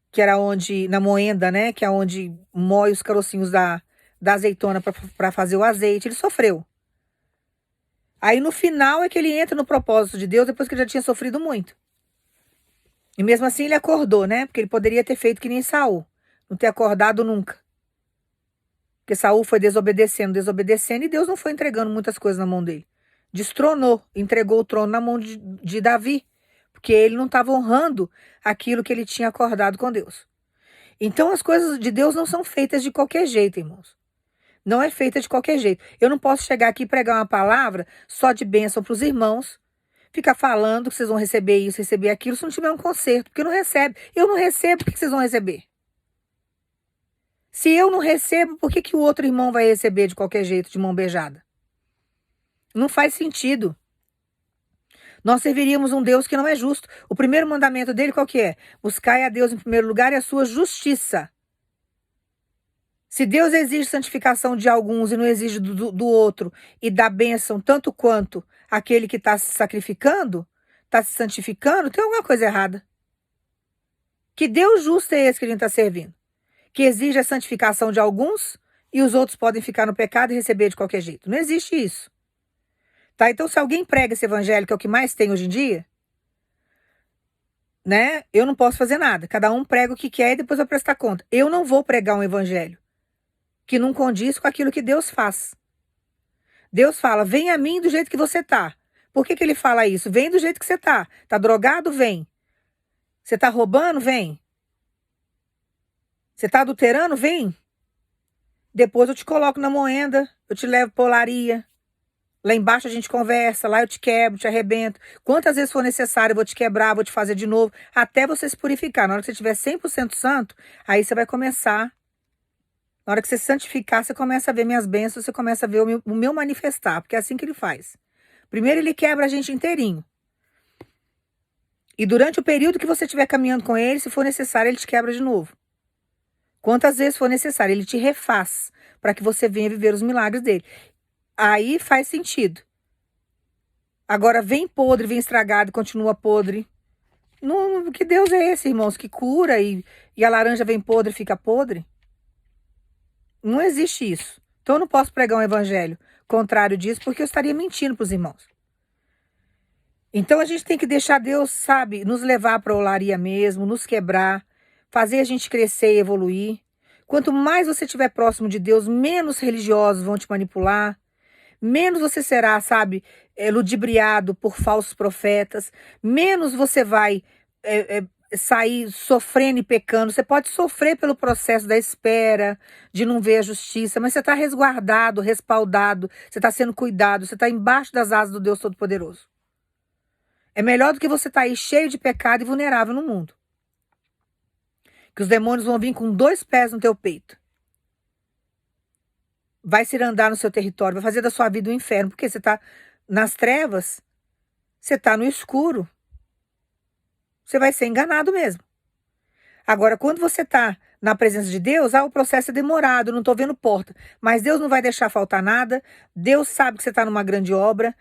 que era onde, na moenda, né, que é onde moe os carocinhos da azeitona para fazer o azeite. Ele sofreu. Aí no final é que ele entra no propósito de Deus, depois que ele já tinha sofrido muito. E mesmo assim ele acordou, né? Porque ele poderia ter feito que nem Saul, não ter acordado nunca. Porque Saul foi desobedecendo e Deus não foi entregando muitas coisas na mão dele. Destronou, entregou o trono na mão de Davi, porque ele não estava honrando aquilo que ele tinha acordado com Deus. Então as coisas de Deus não são feitas de qualquer jeito, irmãos. Não é feita de qualquer jeito. Eu não posso chegar aqui e pregar uma palavra só de bênção para os irmãos, ficar falando que vocês vão receber isso, receber aquilo, se não tiver um conserto, porque não recebe. Eu não recebo, por que vocês vão receber? Se eu não recebo, por que o outro irmão vai receber de qualquer jeito, de mão beijada? Não faz sentido. Nós serviríamos um Deus que não é justo. O primeiro mandamento dele qual que é? Buscai a Deus em primeiro lugar e a sua justiça. Se Deus exige santificação de alguns e não exige do outro, e dá bênção tanto quanto aquele que está se sacrificando, está se santificando, tem alguma coisa errada. Que Deus justo é esse que a gente está servindo? Que exige a santificação de alguns e os outros podem ficar no pecado e receber de qualquer jeito. Não existe isso. Tá? Então, se alguém prega esse evangelho, que é o que mais tem hoje em dia, né? Eu não posso fazer nada. Cada um prega o que quer e depois vai prestar conta. Eu não vou pregar um evangelho que não condiz com aquilo que Deus faz. Deus fala, vem a mim do jeito que você tá. Por que ele fala isso? Vem do jeito que você tá. Tá drogado? Vem. Você tá roubando? Vem. Você tá adulterando? Vem. Depois eu te coloco na moenda, eu te levo pra olaria. Lá embaixo a gente conversa, lá eu te quebro, te arrebento. Quantas vezes for necessário, eu vou te quebrar, vou te fazer de novo, até você se purificar. Na hora que você estiver 100% santo, aí você vai começar. Na hora que você se santificar, você começa a ver minhas bênçãos, você começa a ver o meu manifestar, porque é assim que ele faz. Primeiro ele quebra a gente inteirinho. E durante o período que você estiver caminhando com ele, se for necessário, ele te quebra de novo. Quantas vezes for necessário, ele te refaz para que você venha viver os milagres dele. Aí faz sentido. Agora vem podre, vem estragado e continua podre. Não, que Deus é esse, irmãos, que cura e a laranja vem podre e fica podre? Não existe isso. Então eu não posso pregar um evangelho contrário disso, porque eu estaria mentindo para os irmãos. Então a gente tem que deixar Deus, sabe, nos levar para a olaria mesmo, nos quebrar, fazer a gente crescer e evoluir. Quanto mais você estiver próximo de Deus, menos religiosos vão te manipular, menos você será, sabe, ludibriado por falsos profetas, menos você vai sair sofrendo e pecando. Você pode sofrer pelo processo da espera, de não ver a justiça, mas você está resguardado, respaldado, você está sendo cuidado, você está embaixo das asas do Deus Todo-Poderoso. É melhor do que você estar aí cheio de pecado e vulnerável no mundo. Que os demônios vão vir com 2 pés no teu peito. Vai se andar no seu território, vai fazer da sua vida um inferno, porque você está nas trevas, você está no escuro. Você vai ser enganado mesmo. Agora, quando você está na presença de Deus, o processo é demorado, não estou vendo porta. Mas Deus não vai deixar faltar nada, Deus sabe que você está numa grande obra,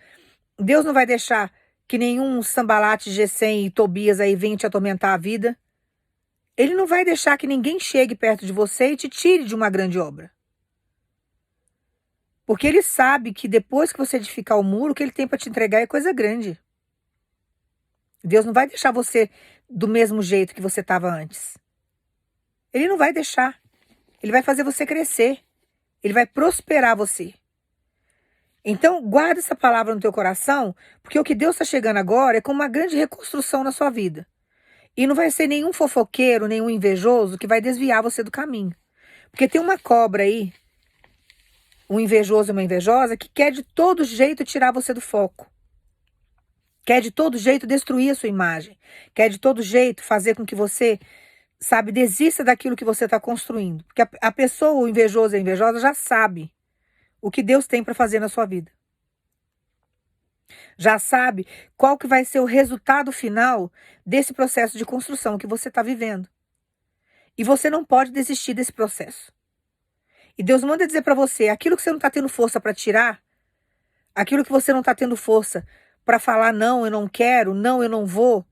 Deus não vai deixar que nenhum Sambalate, Gesem e Tobias aí venha te atormentar a vida. Ele não vai deixar que ninguém chegue perto de você e te tire de uma grande obra. Porque ele sabe que depois que você edificar o muro, o que ele tem para te entregar é coisa grande. Deus não vai deixar você do mesmo jeito que você estava antes. Ele não vai deixar. Ele vai fazer você crescer. Ele vai prosperar você. Então, guarda essa palavra no teu coração, porque o que Deus está chegando agora é com uma grande reconstrução na sua vida. E não vai ser nenhum fofoqueiro, nenhum invejoso que vai desviar você do caminho. Porque tem uma cobra aí, um invejoso e uma invejosa, que quer de todo jeito tirar você do foco. Quer de todo jeito destruir a sua imagem. Quer de todo jeito fazer com que você, sabe, desista daquilo que você está construindo. Porque a pessoa, o invejoso e a invejosa, já sabe o que Deus tem para fazer na sua vida. Já sabe qual que vai ser o resultado final desse processo de construção que você está vivendo. E você não pode desistir desse processo. E Deus manda dizer para você, aquilo que você não está tendo força para tirar, aquilo que você não está tendo força para falar, não, eu não quero, não, eu não vou,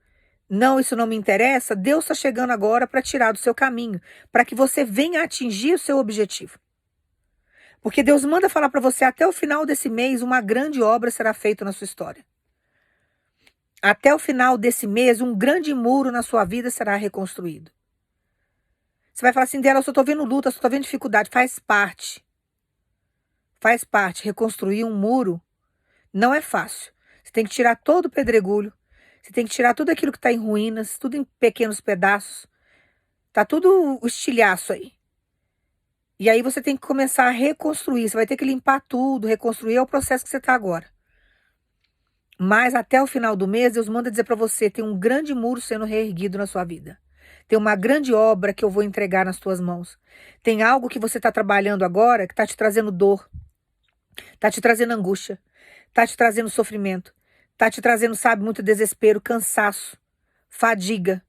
não, isso não me interessa, Deus está chegando agora para tirar do seu caminho, para que você venha atingir o seu objetivo. Porque Deus manda falar para você, até o final desse mês, uma grande obra será feita na sua história. Até o final desse mês, um grande muro na sua vida será reconstruído. Você vai falar assim, dela, eu só estou vendo luta, só estou vendo dificuldade. Faz parte. Faz parte. Reconstruir um muro não é fácil. Você tem que tirar todo o pedregulho. Você tem que tirar tudo aquilo que está em ruínas, tudo em pequenos pedaços. Tá tudo o estilhaço aí. E aí você tem que começar a reconstruir. Você vai ter que limpar tudo, reconstruir. É o processo que você está agora. Mas até o final do mês, Deus manda dizer para você, tem um grande muro sendo reerguido na sua vida. Tem uma grande obra que eu vou entregar nas tuas mãos. Tem algo que você está trabalhando agora que está te trazendo dor. Está te trazendo angústia. Está te trazendo sofrimento. Está te trazendo, sabe, muito desespero, cansaço, fadiga.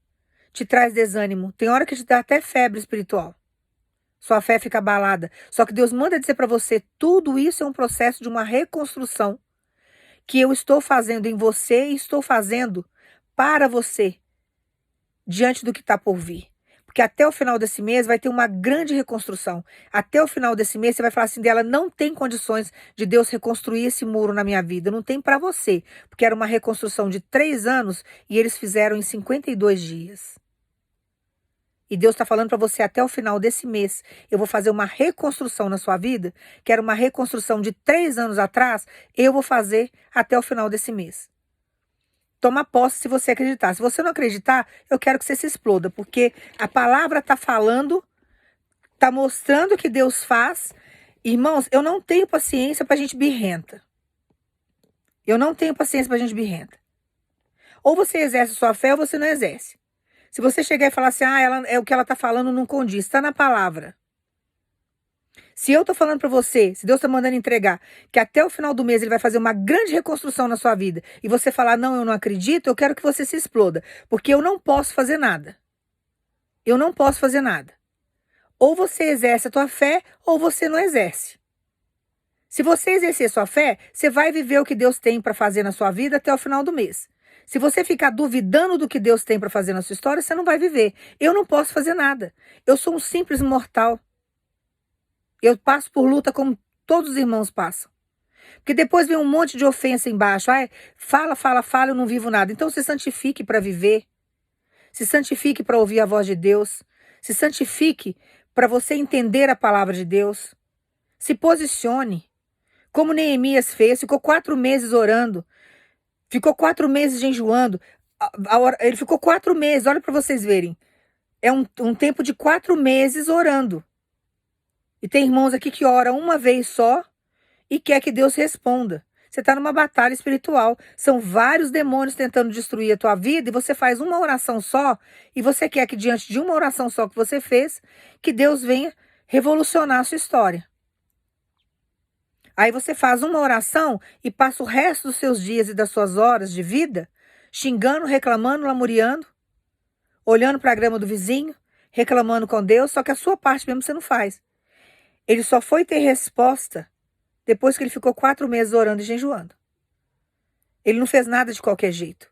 Te traz desânimo. Tem hora que te dá até febre espiritual. Sua fé fica abalada. Só que Deus manda dizer para você, tudo isso é um processo de uma reconstrução que eu estou fazendo em você e estou fazendo para você, diante do que está por vir. Porque até o final desse mês vai ter uma grande reconstrução. Até o final desse mês você vai falar assim dela, não tem condições de Deus reconstruir esse muro na minha vida. Não tem para você. Porque era uma reconstrução de 3 anos e eles fizeram em 52 dias. E Deus está falando para você até o final desse mês, eu vou fazer uma reconstrução na sua vida, que era uma reconstrução de 3 anos atrás, eu vou fazer até o final desse mês. Toma posse se você acreditar. Se você não acreditar, eu quero que você se exploda, porque a palavra está falando, está mostrando o que Deus faz. Irmãos, eu não tenho paciência para gente birrenta. Eu não tenho paciência para gente birrenta. Ou você exerce sua fé ou você não exerce. Se você chegar e falar assim, o que ela está falando não condiz, está na palavra. Se eu estou falando para você, se Deus está mandando entregar, que até o final do mês ele vai fazer uma grande reconstrução na sua vida, e você falar, não, eu não acredito, eu quero que você se exploda, porque eu não posso fazer nada. Eu não posso fazer nada. Ou você exerce a tua fé, ou você não exerce. Se você exercer sua fé, você vai viver o que Deus tem para fazer na sua vida até o final do mês. Se você ficar duvidando do que Deus tem para fazer na sua história, você não vai viver. Eu não posso fazer nada. Eu sou um simples mortal. Eu passo por luta como todos os irmãos passam. Porque depois vem um monte de ofensa embaixo. Ai, fala, eu não vivo nada. Então se santifique para viver. Se santifique para ouvir a voz de Deus. Se santifique para você entender a palavra de Deus. Se posicione. Como Neemias fez, ficou 4 meses orando. Ficou 4 meses jejuando. Ele ficou 4 meses, olha para vocês verem. É um tempo de 4 meses orando. E tem irmãos aqui que oram uma vez só e quer que Deus responda. Você está numa batalha espiritual. São vários demônios tentando destruir a tua vida e você faz uma oração só e você quer que diante de uma oração só que você fez, que Deus venha revolucionar a sua história. Aí você faz uma oração e passa o resto dos seus dias e das suas horas de vida xingando, reclamando, lamuriando, olhando para a grama do vizinho, reclamando com Deus, só que a sua parte mesmo você não faz. Ele só foi ter resposta depois que ele ficou 4 meses orando e jejuando. Ele não fez nada de qualquer jeito.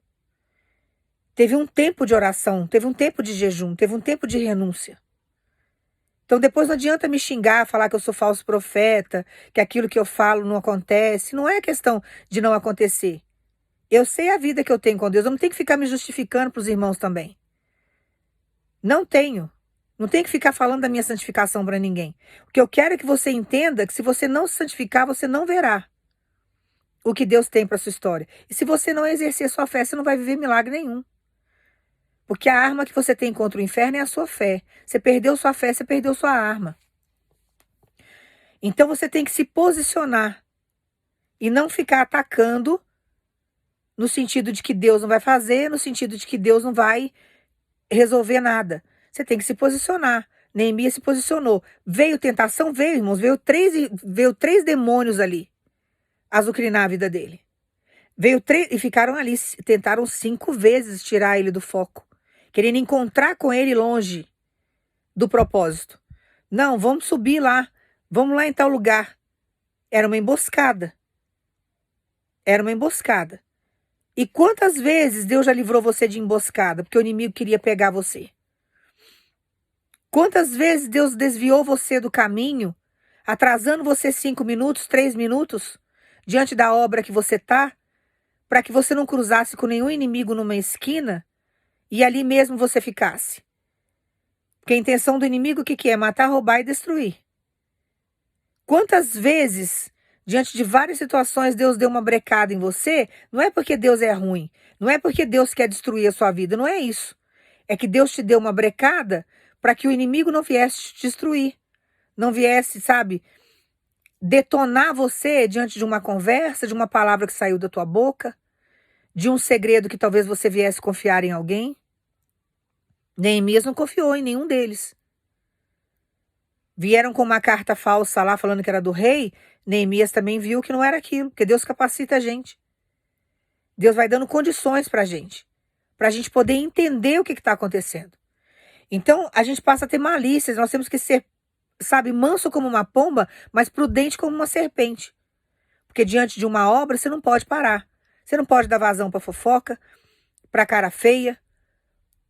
Teve um tempo de oração, teve um tempo de jejum, teve um tempo de renúncia. Então depois não adianta me xingar, falar que eu sou falso profeta, que aquilo que eu falo não acontece. Não é questão de não acontecer. Eu sei a vida que eu tenho com Deus, eu não tenho que ficar me justificando para os irmãos também. Não tenho. Não tenho que ficar falando da minha santificação para ninguém. O que eu quero é que você entenda que se você não se santificar, você não verá o que Deus tem para sua história. E se você não exercer sua fé, você não vai viver milagre nenhum. Porque a arma que você tem contra o inferno é a sua fé. Você perdeu sua fé, você perdeu sua arma. Então você tem que se posicionar e não ficar atacando no sentido de que Deus não vai fazer, no sentido de que Deus não vai resolver nada. Você tem que se posicionar. Neemias se posicionou. Veio tentação? Veio, irmãos. Veio três demônios ali azucrinar a vida dele. Veio 3 e ficaram ali. Tentaram 5 vezes tirar ele do foco. Querendo encontrar com ele longe do propósito. Não, vamos subir lá. Vamos lá em tal lugar. Era uma emboscada. Era uma emboscada. E quantas vezes Deus já livrou você de emboscada? Porque o inimigo queria pegar você. Quantas vezes Deus desviou você do caminho, atrasando você 5 minutos, 3 minutos, diante da obra que você está, para que você não cruzasse com nenhum inimigo numa esquina e ali mesmo você ficasse. Porque a intenção do inimigo o que é? Matar, roubar e destruir. Quantas vezes, diante de várias situações, Deus deu uma brecada em você? Não é porque Deus é ruim, não é porque Deus quer destruir a sua vida, não é isso. É que Deus te deu uma brecada para que o inimigo não viesse te destruir, não viesse, sabe, detonar você diante de uma conversa, de uma palavra que saiu da tua boca, de um segredo que talvez você viesse confiar em alguém. Neemias não confiou em nenhum deles. Vieram com uma carta falsa lá falando que era do rei, Neemias também viu que não era aquilo, porque Deus capacita a gente. Deus vai dando condições para a gente poder entender o que está acontecendo. Então, a gente passa a ter malícias, nós temos que ser, sabe, manso como uma pomba, mas prudente como uma serpente. Porque diante de uma obra, você não pode parar. Você não pode dar vazão para fofoca, para cara feia,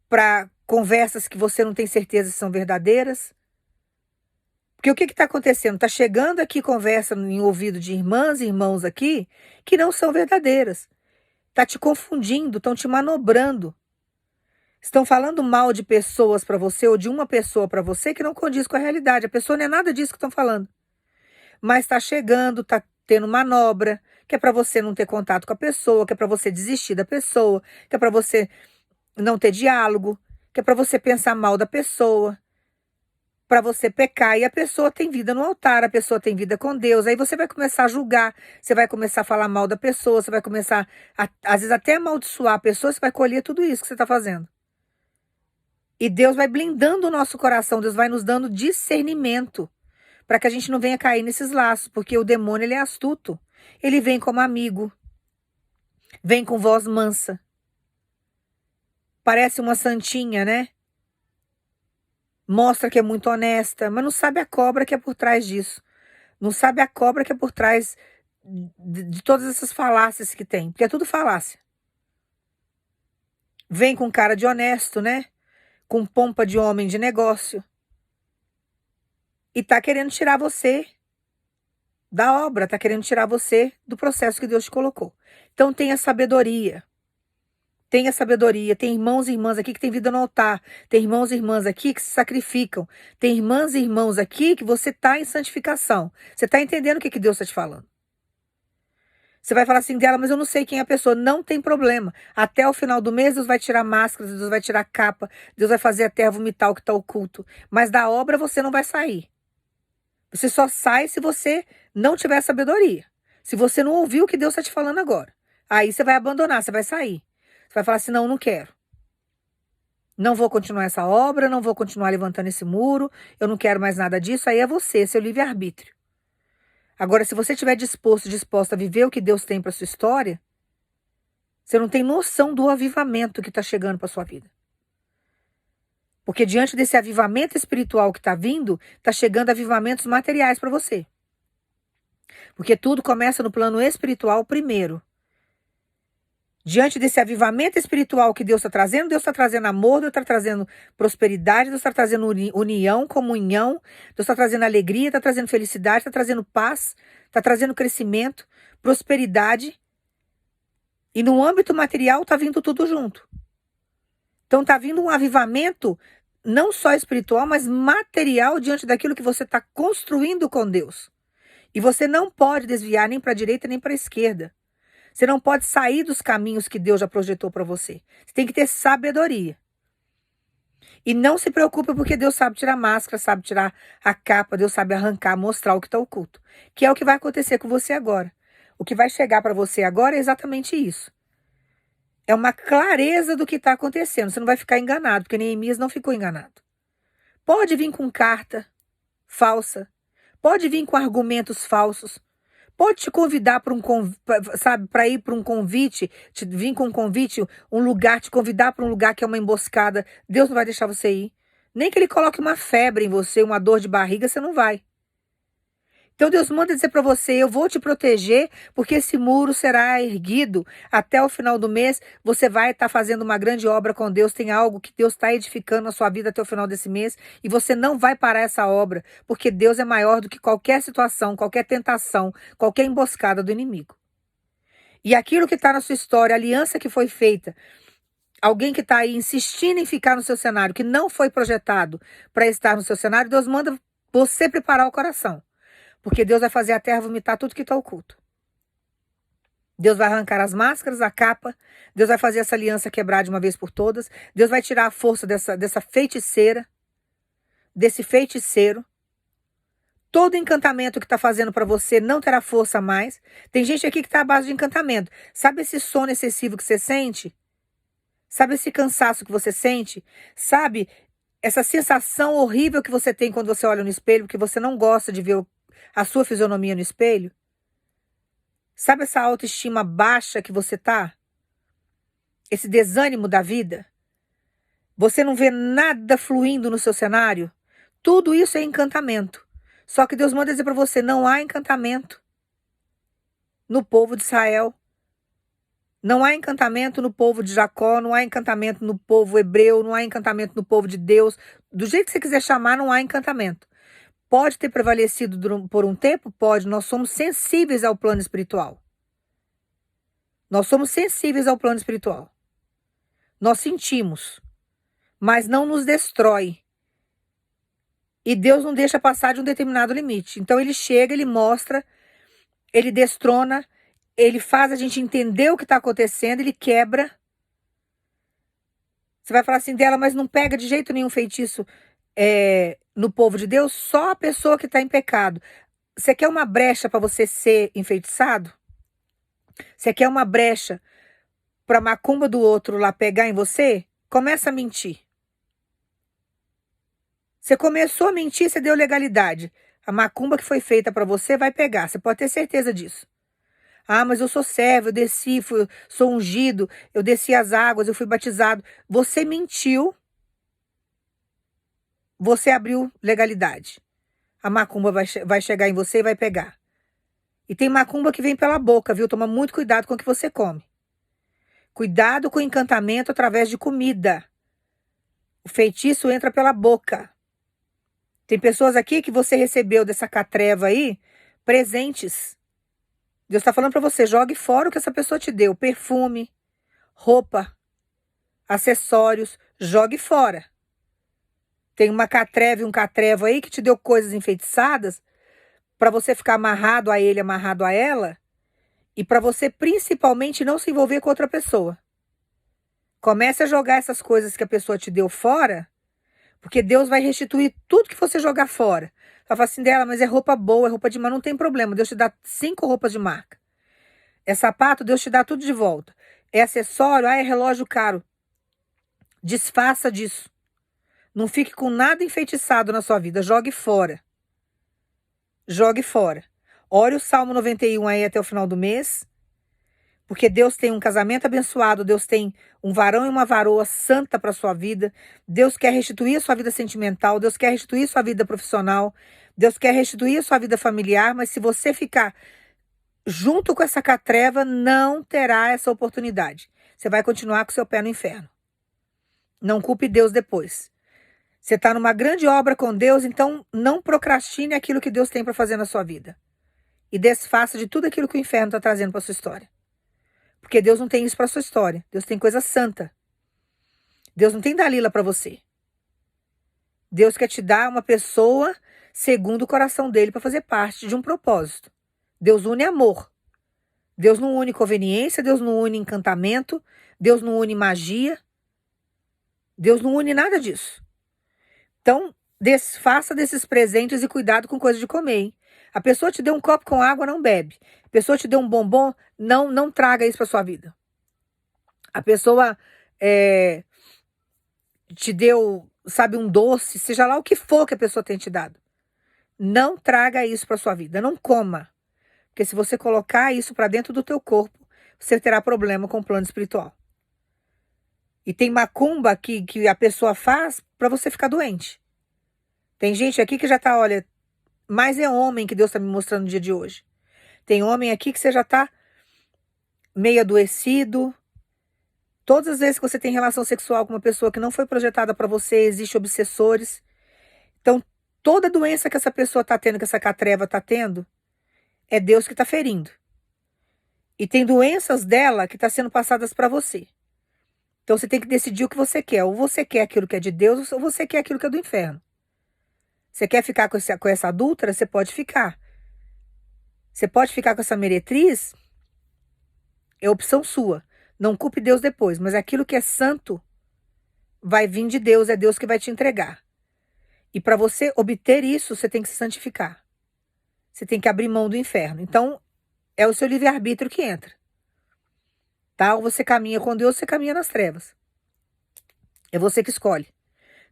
para conversas que você não tem certeza se são verdadeiras. Porque o que está acontecendo? Está chegando aqui conversa em ouvido de irmãs e irmãos aqui que não são verdadeiras. Está te confundindo, estão te manobrando. Estão falando mal de pessoas para você ou de uma pessoa para você que não condiz com a realidade. A pessoa não é nada disso que estão falando. Mas está chegando, está tendo manobra, que é para você não ter contato com a pessoa, que é para você desistir da pessoa, que é para você não ter diálogo, que é para você pensar mal da pessoa, para você pecar. E a pessoa tem vida no altar, a pessoa tem vida com Deus. Aí você vai começar a julgar, você vai começar a falar mal da pessoa, você vai começar, às vezes até amaldiçoar a pessoa, você vai colher tudo isso que você está fazendo. E Deus vai blindando o nosso coração, Deus vai nos dando discernimento para que a gente não venha cair nesses laços, porque o demônio ele é astuto. Ele vem como amigo, vem com voz mansa. Parece uma santinha, né? Mostra que é muito honesta, mas não sabe a cobra que é por trás disso. Não sabe a cobra que é por trás de todas essas falácias que tem, porque é tudo falácia. Vem com cara de honesto, né? Com pompa de homem de negócio. E tá querendo tirar você da obra, tá querendo tirar você do processo que Deus te colocou. Então tenha sabedoria. Tenha sabedoria. Tem irmãos e irmãs aqui que tem vida no altar. Tem irmãos e irmãs aqui que se sacrificam. Tem irmãs e irmãos aqui que você tá em santificação. Você tá entendendo o que Deus está te falando. Você vai falar assim dela, mas eu não sei quem é a pessoa. Não tem problema. Até o final do mês, Deus vai tirar máscaras, Deus vai tirar capa, Deus vai fazer a terra vomitar o que está oculto. Mas da obra você não vai sair. Você só sai se você não tiver sabedoria. Se você não ouvir o que Deus está te falando agora. Aí você vai abandonar, você vai sair. Você vai falar assim, não quero. Não vou continuar essa obra, não vou continuar levantando esse muro, eu não quero mais nada disso. Aí é você, seu livre-arbítrio. Agora, se você estiver disposta a viver o que Deus tem para sua história, você não tem noção do avivamento que está chegando para sua vida. Porque diante desse avivamento espiritual que está vindo, está chegando avivamentos materiais para você. Porque tudo começa no plano espiritual primeiro. Diante desse avivamento espiritual que Deus está trazendo amor, Deus está trazendo prosperidade, Deus está trazendo união, comunhão, Deus está trazendo alegria, está trazendo felicidade, está trazendo paz, está trazendo crescimento, prosperidade. E no âmbito material está vindo tudo junto. Então está vindo um avivamento, não só espiritual, mas material diante daquilo que você está construindo com Deus. E você não pode desviar nem para a direita nem para a esquerda. Você não pode sair dos caminhos que Deus já projetou para você. Você tem que ter sabedoria. E não se preocupe porque Deus sabe tirar máscara, sabe tirar a capa, Deus sabe arrancar, mostrar o que está oculto. Que é o que vai acontecer com você agora. O que vai chegar para você agora é exatamente isso. É uma clareza do que está acontecendo. Você não vai ficar enganado, porque Neemias não ficou enganado. Pode vir com carta falsa. Pode vir com argumentos falsos. Pode te convidar para ir para um convite, vir com um convite, um lugar, te convidar para um lugar que é uma emboscada. Deus não vai deixar você ir. Nem que ele coloque uma febre em você, uma dor de barriga, você não vai. Então Deus manda dizer para você, eu vou te proteger, porque esse muro será erguido até o final do mês. Você vai estar fazendo uma grande obra com Deus, tem algo que Deus está edificando na sua vida até o final desse mês, e você não vai parar essa obra, porque Deus é maior do que qualquer situação, qualquer tentação, qualquer emboscada do inimigo. E aquilo que está na sua história, a aliança que foi feita, alguém que está aí insistindo em ficar no seu cenário, que não foi projetado para estar no seu cenário, Deus manda você preparar o coração. Porque Deus vai fazer a terra vomitar tudo que está oculto. Deus vai arrancar as máscaras, a capa. Deus vai fazer essa aliança quebrar de uma vez por todas. Deus vai tirar a força dessa feiticeira, desse feiticeiro. Todo encantamento que está fazendo para você não terá força mais. Tem gente aqui que está à base de encantamento. Sabe esse sono excessivo que você sente? Sabe esse cansaço que você sente? Sabe essa sensação horrível que você tem quando você olha no espelho, porque você não gosta de ver a sua fisionomia no espelho? Sabe essa autoestima baixa que você tá? Esse desânimo da vida? Você não vê nada fluindo no seu cenário? Tudo isso é encantamento. Só que Deus manda dizer para você, não há encantamento no povo de Israel. Não há encantamento no povo de Jacó, não há encantamento no povo hebreu, não há encantamento no povo de Deus. Do jeito que você quiser chamar, não há encantamento. Pode ter prevalecido por um tempo? Pode. Nós somos sensíveis ao plano espiritual. Nós somos sensíveis ao plano espiritual. Nós sentimos, mas não nos destrói. E Deus não deixa passar de um determinado limite. Então ele chega, ele mostra, ele destrona, ele faz a gente entender o que está acontecendo, ele quebra. Você vai falar assim dela, mas não pega de jeito nenhum feitiço no povo de Deus, só a pessoa que está em pecado. Você quer uma brecha para você ser enfeitiçado? Você quer uma brecha para a macumba do outro lá pegar em você? Começa a mentir. Você começou a mentir, você deu legalidade. A macumba que foi feita para você vai pegar, você pode ter certeza disso. Ah, mas eu sou servo, eu desci, sou ungido, eu desci as águas, eu fui batizado. Você mentiu, você abriu legalidade. A macumba vai chegar em você e vai pegar. E tem macumba que vem pela boca, viu? Toma muito cuidado com o que você come. Cuidado com o encantamento através de comida. O feitiço entra pela boca. Tem pessoas aqui que você recebeu dessa catreva aí, presentes. Deus está falando para você, jogue fora o que essa pessoa te deu. Perfume, roupa, acessórios, jogue fora. Tem uma catreva e um catrevo aí que te deu coisas enfeitiçadas para você ficar amarrado a ele, amarrado a ela, e para você principalmente não se envolver com outra pessoa. Comece a jogar essas coisas que a pessoa te deu fora, porque Deus vai restituir tudo que você jogar fora. Ela fala assim dela, mas é roupa boa, é roupa de marca, não tem problema. Deus te dá 5 roupas de marca. É sapato, Deus te dá tudo de volta. É acessório, é relógio caro. Desfaça disso. Não fique com nada enfeitiçado na sua vida. Jogue fora. Jogue fora. Ore o Salmo 91 aí até o final do mês. Porque Deus tem um casamento abençoado, Deus tem um varão e uma varoa santa para a sua vida. Deus quer restituir a sua vida sentimental, Deus quer restituir a sua vida profissional, Deus quer restituir a sua vida familiar, mas se você ficar junto com essa catreva, não terá essa oportunidade. Você vai continuar com seu pé no inferno. Não culpe Deus depois. Você está numa grande obra com Deus, então não procrastine aquilo que Deus tem para fazer na sua vida. E desfaça de tudo aquilo que o inferno está trazendo para sua história. Porque Deus não tem isso para sua história. Deus tem coisa santa. Deus não tem Dalila para você. Deus quer te dar uma pessoa segundo o coração dele para fazer parte de um propósito. Deus une amor. Deus não une conveniência, Deus não une encantamento, Deus não une magia. Deus não une nada disso. Então, desfaça desses presentes e cuidado com coisa de comer, hein? A pessoa te deu um copo com água, não bebe. A pessoa te deu um bombom, não traga isso para sua vida. A pessoa te deu, sabe, um doce, seja lá o que for que a pessoa tenha te dado. Não traga isso para sua vida, não coma. Porque se você colocar isso para dentro do teu corpo, você terá problema com o plano espiritual. E tem macumba que a pessoa faz para você ficar doente. Tem gente aqui que já tá, olha, mas é homem que Deus está me mostrando no dia de hoje. Tem homem aqui que você já tá meio adoecido. Todas as vezes que você tem relação sexual com uma pessoa que não foi projetada para você, existem obsessores. Então, toda doença que essa pessoa tá tendo, que essa catreva tá tendo, é Deus que tá ferindo. E tem doenças dela que tá sendo passadas para você. Então, você tem que decidir o que você quer. Ou você quer aquilo que é de Deus, ou você quer aquilo que é do inferno. Você quer ficar com essa adúltera? Você pode ficar. Você pode ficar com essa meretriz? É opção sua. Não culpe Deus depois, mas aquilo que é santo vai vir de Deus, é Deus que vai te entregar. E para você obter isso, você tem que se santificar. Você tem que abrir mão do inferno. Então, é o seu livre-arbítrio que entra. Tá? Ou você caminha com Deus, ou você caminha nas trevas. É você que escolhe.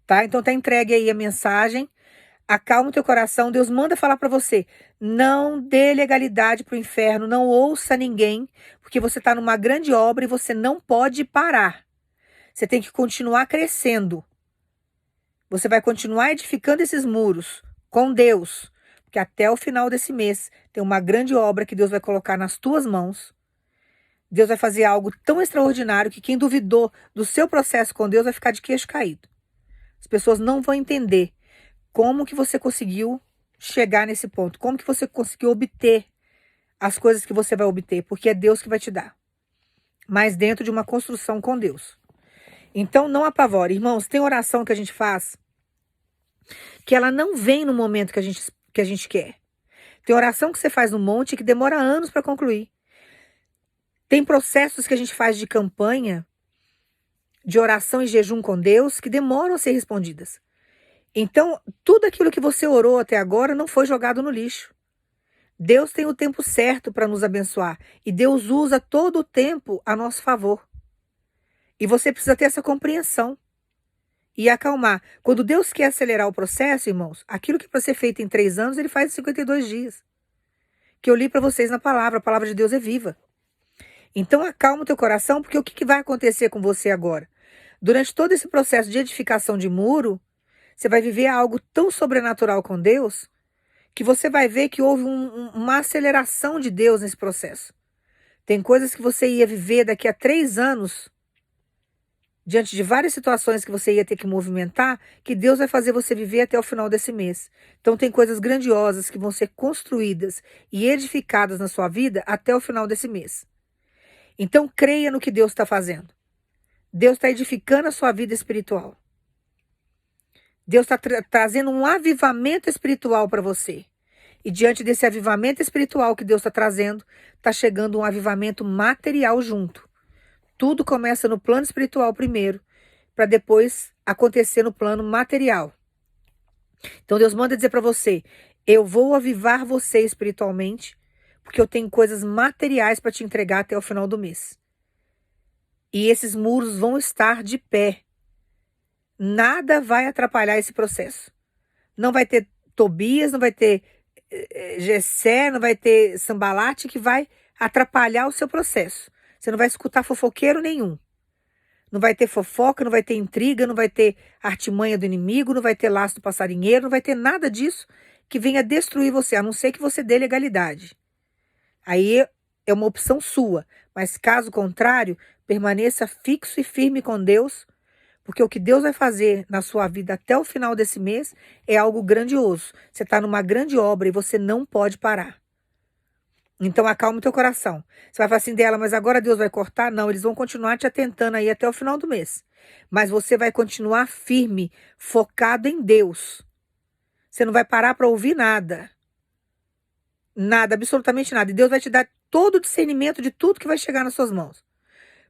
Tá? Então tá entregue aí a mensagem. Acalma o teu coração, Deus manda falar para você, não dê legalidade para o inferno, não ouça ninguém, porque você está numa grande obra e você não pode parar. Você tem que continuar crescendo. Você vai continuar edificando esses muros com Deus, porque até o final desse mês tem uma grande obra que Deus vai colocar nas tuas mãos. Deus vai fazer algo tão extraordinário que quem duvidou do seu processo com Deus vai ficar de queixo caído. As pessoas não vão entender como que você conseguiu chegar nesse ponto, como que você conseguiu obter as coisas que você vai obter, porque é Deus que vai te dar, mas dentro de uma construção com Deus. Então não apavore. Irmãos, tem oração que a gente faz que ela não vem no momento que a gente quer. Tem oração que você faz no monte que demora anos para concluir. Tem processos que a gente faz de campanha, de oração e jejum com Deus, que demoram a ser respondidas. Então, tudo aquilo que você orou até agora não foi jogado no lixo. Deus tem o tempo certo para nos abençoar. E Deus usa todo o tempo a nosso favor. E você precisa ter essa compreensão. E acalmar. Quando Deus quer acelerar o processo, irmãos, aquilo que é para ser feito em 3 anos, Ele faz em 52 dias. Que eu li para vocês na palavra. A palavra de Deus é viva. Então acalma o teu coração, porque o que vai acontecer com você agora? Durante todo esse processo de edificação de muro, você vai viver algo tão sobrenatural com Deus, que você vai ver que houve uma aceleração de Deus nesse processo. Tem coisas que você ia viver daqui a 3 anos, diante de várias situações que você ia ter que movimentar, que Deus vai fazer você viver até o final desse mês. Então tem coisas grandiosas que vão ser construídas e edificadas na sua vida até o final desse mês. Então creia no que Deus está fazendo. Deus está edificando a sua vida espiritual. Deus está trazendo um avivamento espiritual para você. E diante desse avivamento espiritual que Deus está trazendo, está chegando um avivamento material junto. Tudo começa no plano espiritual primeiro, para depois acontecer no plano material. Então Deus manda dizer para você, eu vou avivar você espiritualmente, porque eu tenho coisas materiais para te entregar até o final do mês. E esses muros vão estar de pé. Nada vai atrapalhar esse processo. Não vai ter Tobias, não vai ter Gessé, não vai ter Sambalate que vai atrapalhar o seu processo. Você não vai escutar fofoqueiro nenhum. Não vai ter fofoca, não vai ter intriga, não vai ter artimanha do inimigo, não vai ter laço do passarinheiro, não vai ter nada disso que venha destruir você, a não ser que você dê legalidade. Aí é uma opção sua, mas caso contrário, permaneça fixo e firme com Deus, porque o que Deus vai fazer na sua vida até o final desse mês é algo grandioso. Você está numa grande obra e você não pode parar. Então acalma o teu coração. Você vai falar assim dela, mas agora Deus vai cortar? Não, eles vão continuar te atentando aí até o final do mês. Mas você vai continuar firme, focado em Deus. Você não vai parar para ouvir nada. Nada, absolutamente nada. E Deus vai te dar todo o discernimento de tudo que vai chegar nas suas mãos.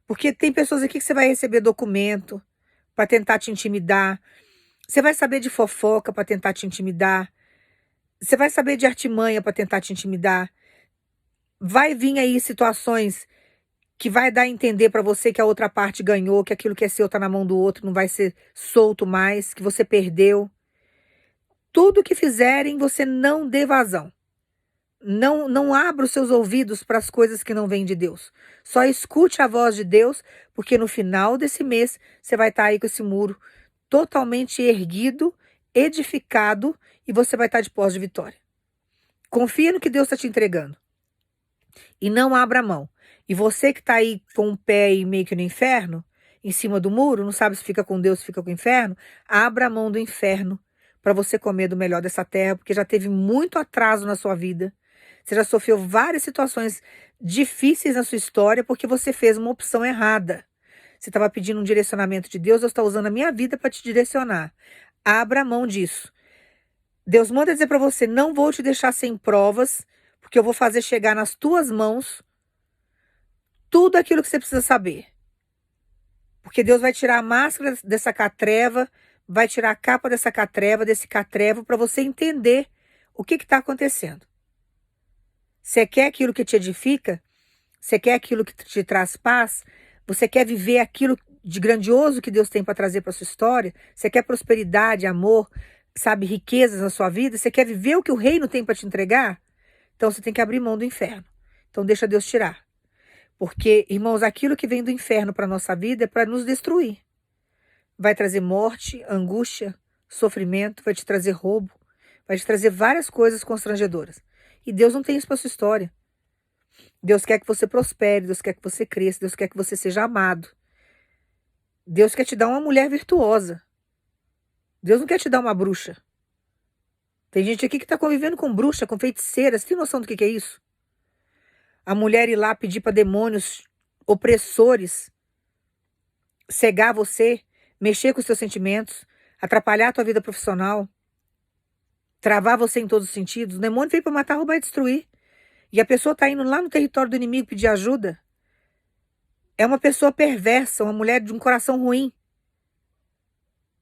Porque tem pessoas aqui que você vai receber documento para tentar te intimidar. Você vai saber de fofoca para tentar te intimidar. Você vai saber de artimanha para tentar te intimidar. Vai vir aí situações que vai dar a entender para você que a outra parte ganhou, que aquilo que é seu está na mão do outro, não vai ser solto mais, que você perdeu. Tudo que fizerem, você não dê vazão. Não abra os seus ouvidos para as coisas que não vêm de Deus. Só escute a voz de Deus, porque no final desse mês você vai estar aí com esse muro totalmente erguido, edificado, e você vai estar de posse de vitória. Confia no que Deus está te entregando. E não abra mão. E você que está aí com o pé aí meio que no inferno, em cima do muro, não sabe se fica com Deus, se fica com o inferno, abra a mão do inferno para você comer do melhor dessa terra, porque já teve muito atraso na sua vida. Você já sofreu várias situações difíceis na sua história porque você fez uma opção errada. Você estava pedindo um direcionamento de Deus, Deus está usando a minha vida para te direcionar. Abra mão disso. Deus manda dizer para você, não vou te deixar sem provas, porque eu vou fazer chegar nas tuas mãos tudo aquilo que você precisa saber. Porque Deus vai tirar a máscara dessa catreva, vai tirar a capa dessa catreva, desse catrevo, para você entender o que está acontecendo. Você quer aquilo que te edifica? Você quer aquilo que te traz paz? Você quer viver aquilo de grandioso que Deus tem para trazer para sua história? Você quer prosperidade, amor, sabe, riquezas na sua vida? Você quer viver o que o reino tem para te entregar? Então você tem que abrir mão do inferno. Então deixa Deus tirar. Porque, irmãos, aquilo que vem do inferno para a nossa vida é para nos destruir. Vai trazer morte, angústia, sofrimento, vai te trazer roubo, vai te trazer várias coisas constrangedoras. E Deus não tem isso para sua história. Deus quer que você prospere, Deus quer que você cresça, Deus quer que você seja amado. Deus quer te dar uma mulher virtuosa. Deus não quer te dar uma bruxa. Tem gente aqui que está convivendo com bruxa, com feiticeira. Você tem noção do que é isso? A mulher ir lá pedir para demônios opressores cegar você, mexer com os seus sentimentos, atrapalhar a tua vida profissional, travar você em todos os sentidos. O demônio veio para matar, roubar e destruir. E a pessoa está indo lá no território do inimigo pedir ajuda. É uma pessoa perversa, uma mulher de um coração ruim.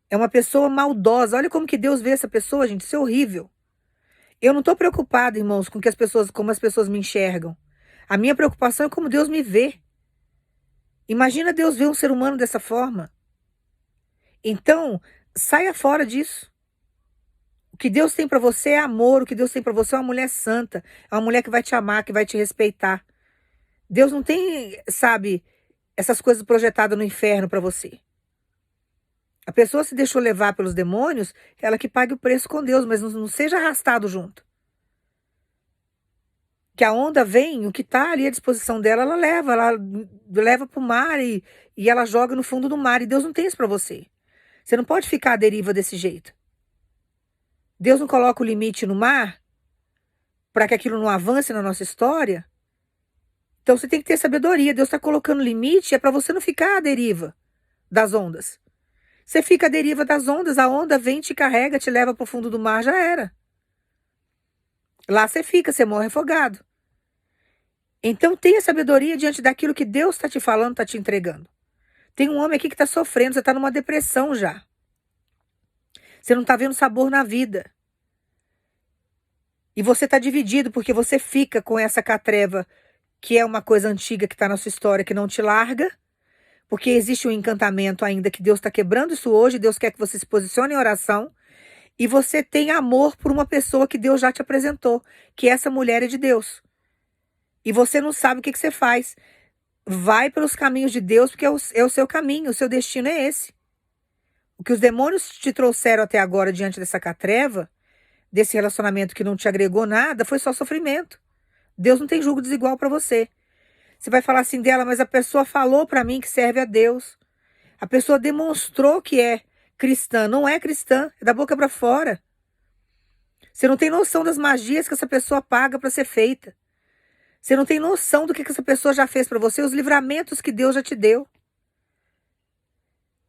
É uma pessoa maldosa. Olha como que Deus vê essa pessoa, gente. Isso é horrível. Eu não estou preocupada, irmãos, com como as pessoas me enxergam. A minha preocupação é como Deus me vê. Imagina Deus ver um ser humano dessa forma. Então, saia fora disso. O que Deus tem para você é amor. O que Deus tem para você é uma mulher santa. É uma mulher que vai te amar, que vai te respeitar. Deus não tem, sabe, essas coisas projetadas no inferno para você. A pessoa se deixou levar pelos demônios, ela que pague o preço com Deus, mas não seja arrastado junto. Que a onda vem, o que está ali à disposição dela, ela leva para o mar e ela joga no fundo do mar. E Deus não tem isso para você. Você não pode ficar à deriva desse jeito. Deus não coloca o limite no mar para que aquilo não avance na nossa história. Então você tem que ter sabedoria. Deus está colocando limite, é para você não ficar à deriva das ondas. Você fica à deriva das ondas, a onda vem, te carrega, te leva para o fundo do mar, já era. Lá você fica, você morre afogado. Então tenha sabedoria diante daquilo que Deus está te falando, está te entregando. Tem um homem aqui que está sofrendo, você está numa depressão já. Você não está vendo sabor na vida. E você está dividido porque você fica com essa catreva, que é uma coisa antiga que está na sua história, que não te larga. Porque existe um encantamento ainda que Deus está quebrando isso hoje. Deus quer que você se posicione em oração. E você tem amor por uma pessoa que Deus já te apresentou. Que essa mulher é de Deus. E você não sabe o que você faz. Vai pelos caminhos de Deus, porque é o seu caminho. O seu destino é esse. O que os demônios te trouxeram até agora diante dessa catreva, desse relacionamento que não te agregou nada, foi só sofrimento. Deus não tem julgo desigual para você. Você vai falar assim dela, mas a pessoa falou para mim que serve a Deus. A pessoa demonstrou que é cristã. Não é cristã, é da boca para fora. Você não tem noção das magias que essa pessoa paga para ser feita. Você não tem noção do que essa pessoa já fez para você, os livramentos que Deus já te deu.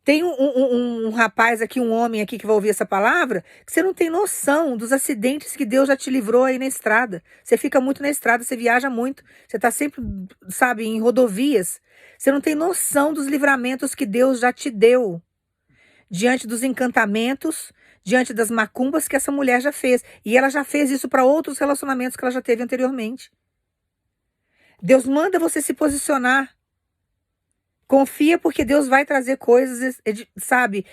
Tem um rapaz aqui, um homem aqui que vai ouvir essa palavra, que você não tem noção dos acidentes que Deus já te livrou aí na estrada. Você fica muito na estrada, você viaja muito, você está sempre, sabe, em rodovias. Você não tem noção dos livramentos que Deus já te deu. Diante dos encantamentos, diante das macumbas que essa mulher já fez. E ela já fez isso para outros relacionamentos que ela já teve anteriormente. Deus manda você se posicionar. Confia porque Deus vai trazer coisas, sabe,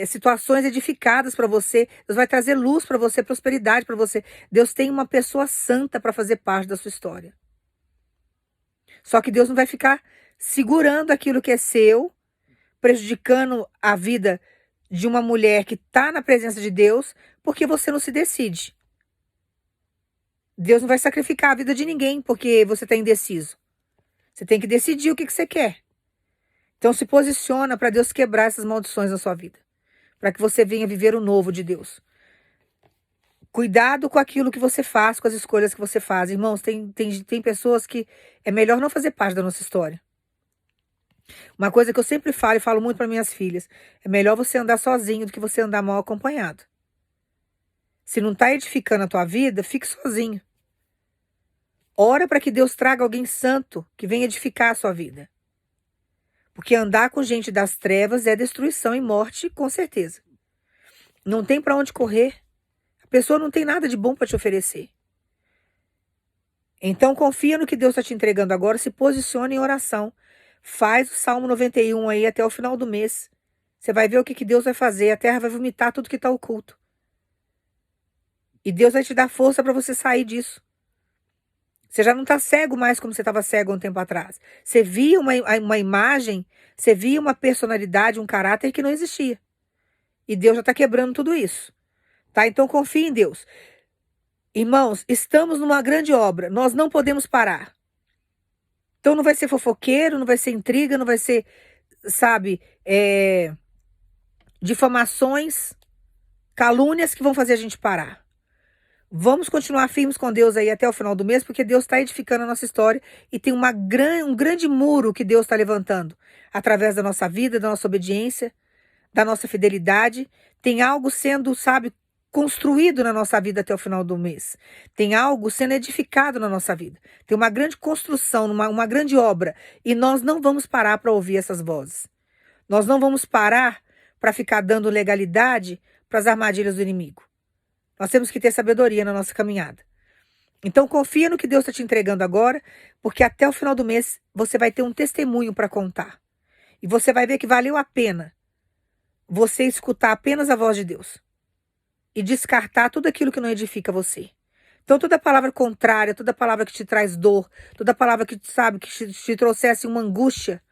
situações edificadas para você. Deus vai trazer luz para você, prosperidade para você. Deus tem uma pessoa santa para fazer parte da sua história. Só que Deus não vai ficar segurando aquilo que é seu, prejudicando a vida de uma mulher que está na presença de Deus, porque você não se decide. Deus não vai sacrificar a vida de ninguém porque você está indeciso. Você tem que decidir o que você quer. Então se posiciona para Deus quebrar essas maldições na sua vida. Para que você venha viver o novo de Deus. Cuidado com aquilo que você faz, com as escolhas que você faz. Irmãos, tem pessoas que é melhor não fazer parte da nossa história. Uma coisa que eu sempre falo e falo muito para minhas filhas. É melhor você andar sozinho do que você andar mal acompanhado. Se não está edificando a tua vida, fique sozinho. Ora para que Deus traga alguém santo que venha edificar a sua vida. Porque andar com gente das trevas é destruição e morte, com certeza. Não tem para onde correr. A pessoa não tem nada de bom para te oferecer. Então confia no que Deus está te entregando agora, se posicione em oração. Faz o Salmo 91 aí até o final do mês. Você vai ver o que Deus vai fazer. A terra vai vomitar tudo que está oculto. E Deus vai te dar força para você sair disso. Você já não está cego mais como você estava cego há um tempo atrás. Você via uma imagem, você via uma personalidade, um caráter que não existia. E Deus já está quebrando tudo isso. Tá? Então confie em Deus. Irmãos, estamos numa grande obra. Nós não podemos parar. Então não vai ser fofoqueiro, não vai ser intriga, não vai ser, sabe, difamações, calúnias que vão fazer a gente parar. Vamos continuar firmes com Deus aí até o final do mês, porque Deus está edificando a nossa história e tem um grande muro que Deus está levantando através da nossa vida, da nossa obediência, da nossa fidelidade. Tem algo sendo, sabe, construído na nossa vida até o final do mês. Tem algo sendo edificado na nossa vida. Tem uma grande construção, uma grande obra. E nós não vamos parar para ouvir essas vozes. Nós não vamos parar para ficar dando legalidade para as armadilhas do inimigo. Nós temos que ter sabedoria na nossa caminhada. Então confia no que Deus está te entregando agora, porque até o final do mês você vai ter um testemunho para contar. E você vai ver que valeu a pena você escutar apenas a voz de Deus e descartar tudo aquilo que não edifica você. Então toda palavra contrária, toda palavra que te traz dor, toda palavra que sabe que te trouxesse uma angústia,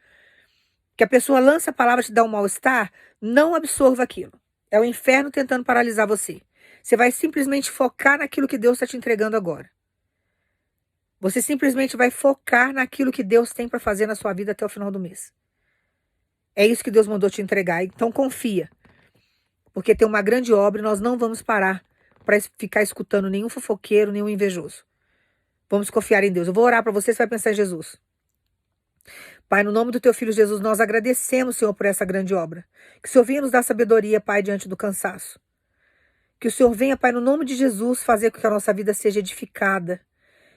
que a pessoa lança a palavra e te dá um mal-estar, não absorva aquilo. É o inferno tentando paralisar você. Você vai simplesmente focar naquilo que Deus está te entregando agora. Você simplesmente vai focar naquilo que Deus tem para fazer na sua vida até o final do mês. É isso que Deus mandou te entregar. Então confia. Porque tem uma grande obra e nós não vamos parar para ficar escutando nenhum fofoqueiro, nenhum invejoso. Vamos confiar em Deus. Eu vou orar para você vai pensar em Jesus. Pai, no nome do teu filho Jesus, nós agradecemos, Senhor, por essa grande obra. Que o Senhor venha nos dar sabedoria, Pai, diante do cansaço. Que o Senhor venha, Pai, no nome de Jesus, fazer com que a nossa vida seja edificada.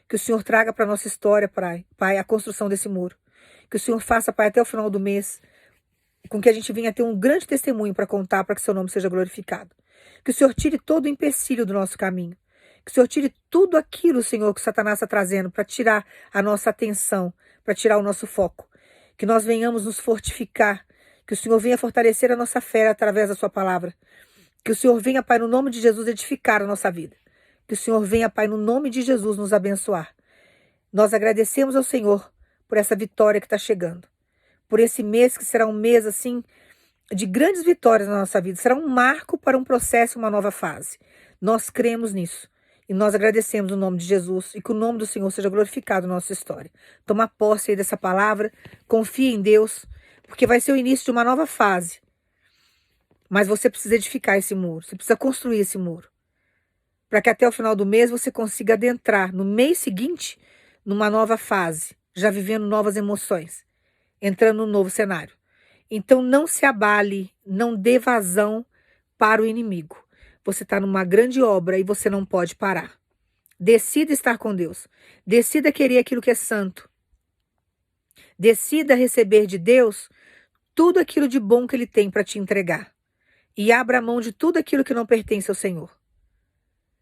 Que o Senhor traga para a nossa história, Pai, a construção desse muro. Que o Senhor faça, Pai, até o final do mês, com que a gente venha ter um grande testemunho para contar, para que seu nome seja glorificado. Que o Senhor tire todo o empecilho do nosso caminho. Que o Senhor tire tudo aquilo, Senhor, que o Satanás está trazendo para tirar a nossa atenção, para tirar o nosso foco. Que nós venhamos nos fortificar. Que o Senhor venha fortalecer a nossa fé através da sua palavra. Que o Senhor venha, Pai, no nome de Jesus, edificar a nossa vida. Que o Senhor venha, Pai, no nome de Jesus, nos abençoar. Nós agradecemos ao Senhor por essa vitória que está chegando. Por esse mês que será um mês, assim, de grandes vitórias na nossa vida. Será um marco para um processo, uma nova fase. Nós cremos nisso. E nós agradecemos o nome de Jesus e que o nome do Senhor seja glorificado na nossa história. Toma posse aí dessa palavra, confia em Deus, porque vai ser o início de uma nova fase. Mas você precisa edificar esse muro, você precisa construir esse muro. Para que até o final do mês você consiga adentrar no mês seguinte numa nova fase, já vivendo novas emoções, entrando num novo cenário. Então não se abale, não dê vazão para o inimigo. Você está numa grande obra e você não pode parar. Decida estar com Deus. Decida querer aquilo que é santo. Decida receber de Deus tudo aquilo de bom que Ele tem para te entregar. E abra mão de tudo aquilo que não pertence ao Senhor.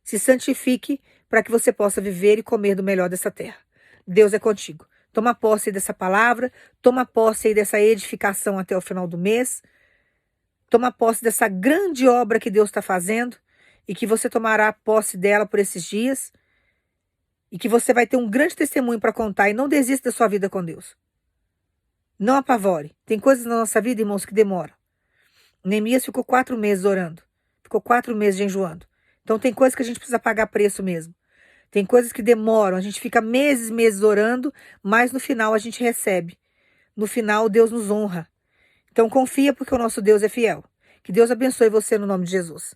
Se santifique para que você possa viver e comer do melhor dessa terra. Deus é contigo. Toma posse aí dessa palavra, toma posse aí dessa edificação até o final do mês. Toma posse dessa grande obra que Deus está fazendo e que você tomará posse dela por esses dias e que você vai ter um grande testemunho para contar e não desista da sua vida com Deus. Não apavore. Tem coisas na nossa vida, irmãos, que demoram. Neemias ficou 4 meses orando. Ficou 4 meses jejuando. Então tem coisas que a gente precisa pagar preço mesmo. Tem coisas que demoram. A gente fica meses orando, mas no final a gente recebe. No final Deus nos honra. Então confia porque o nosso Deus é fiel. Que Deus abençoe você no nome de Jesus.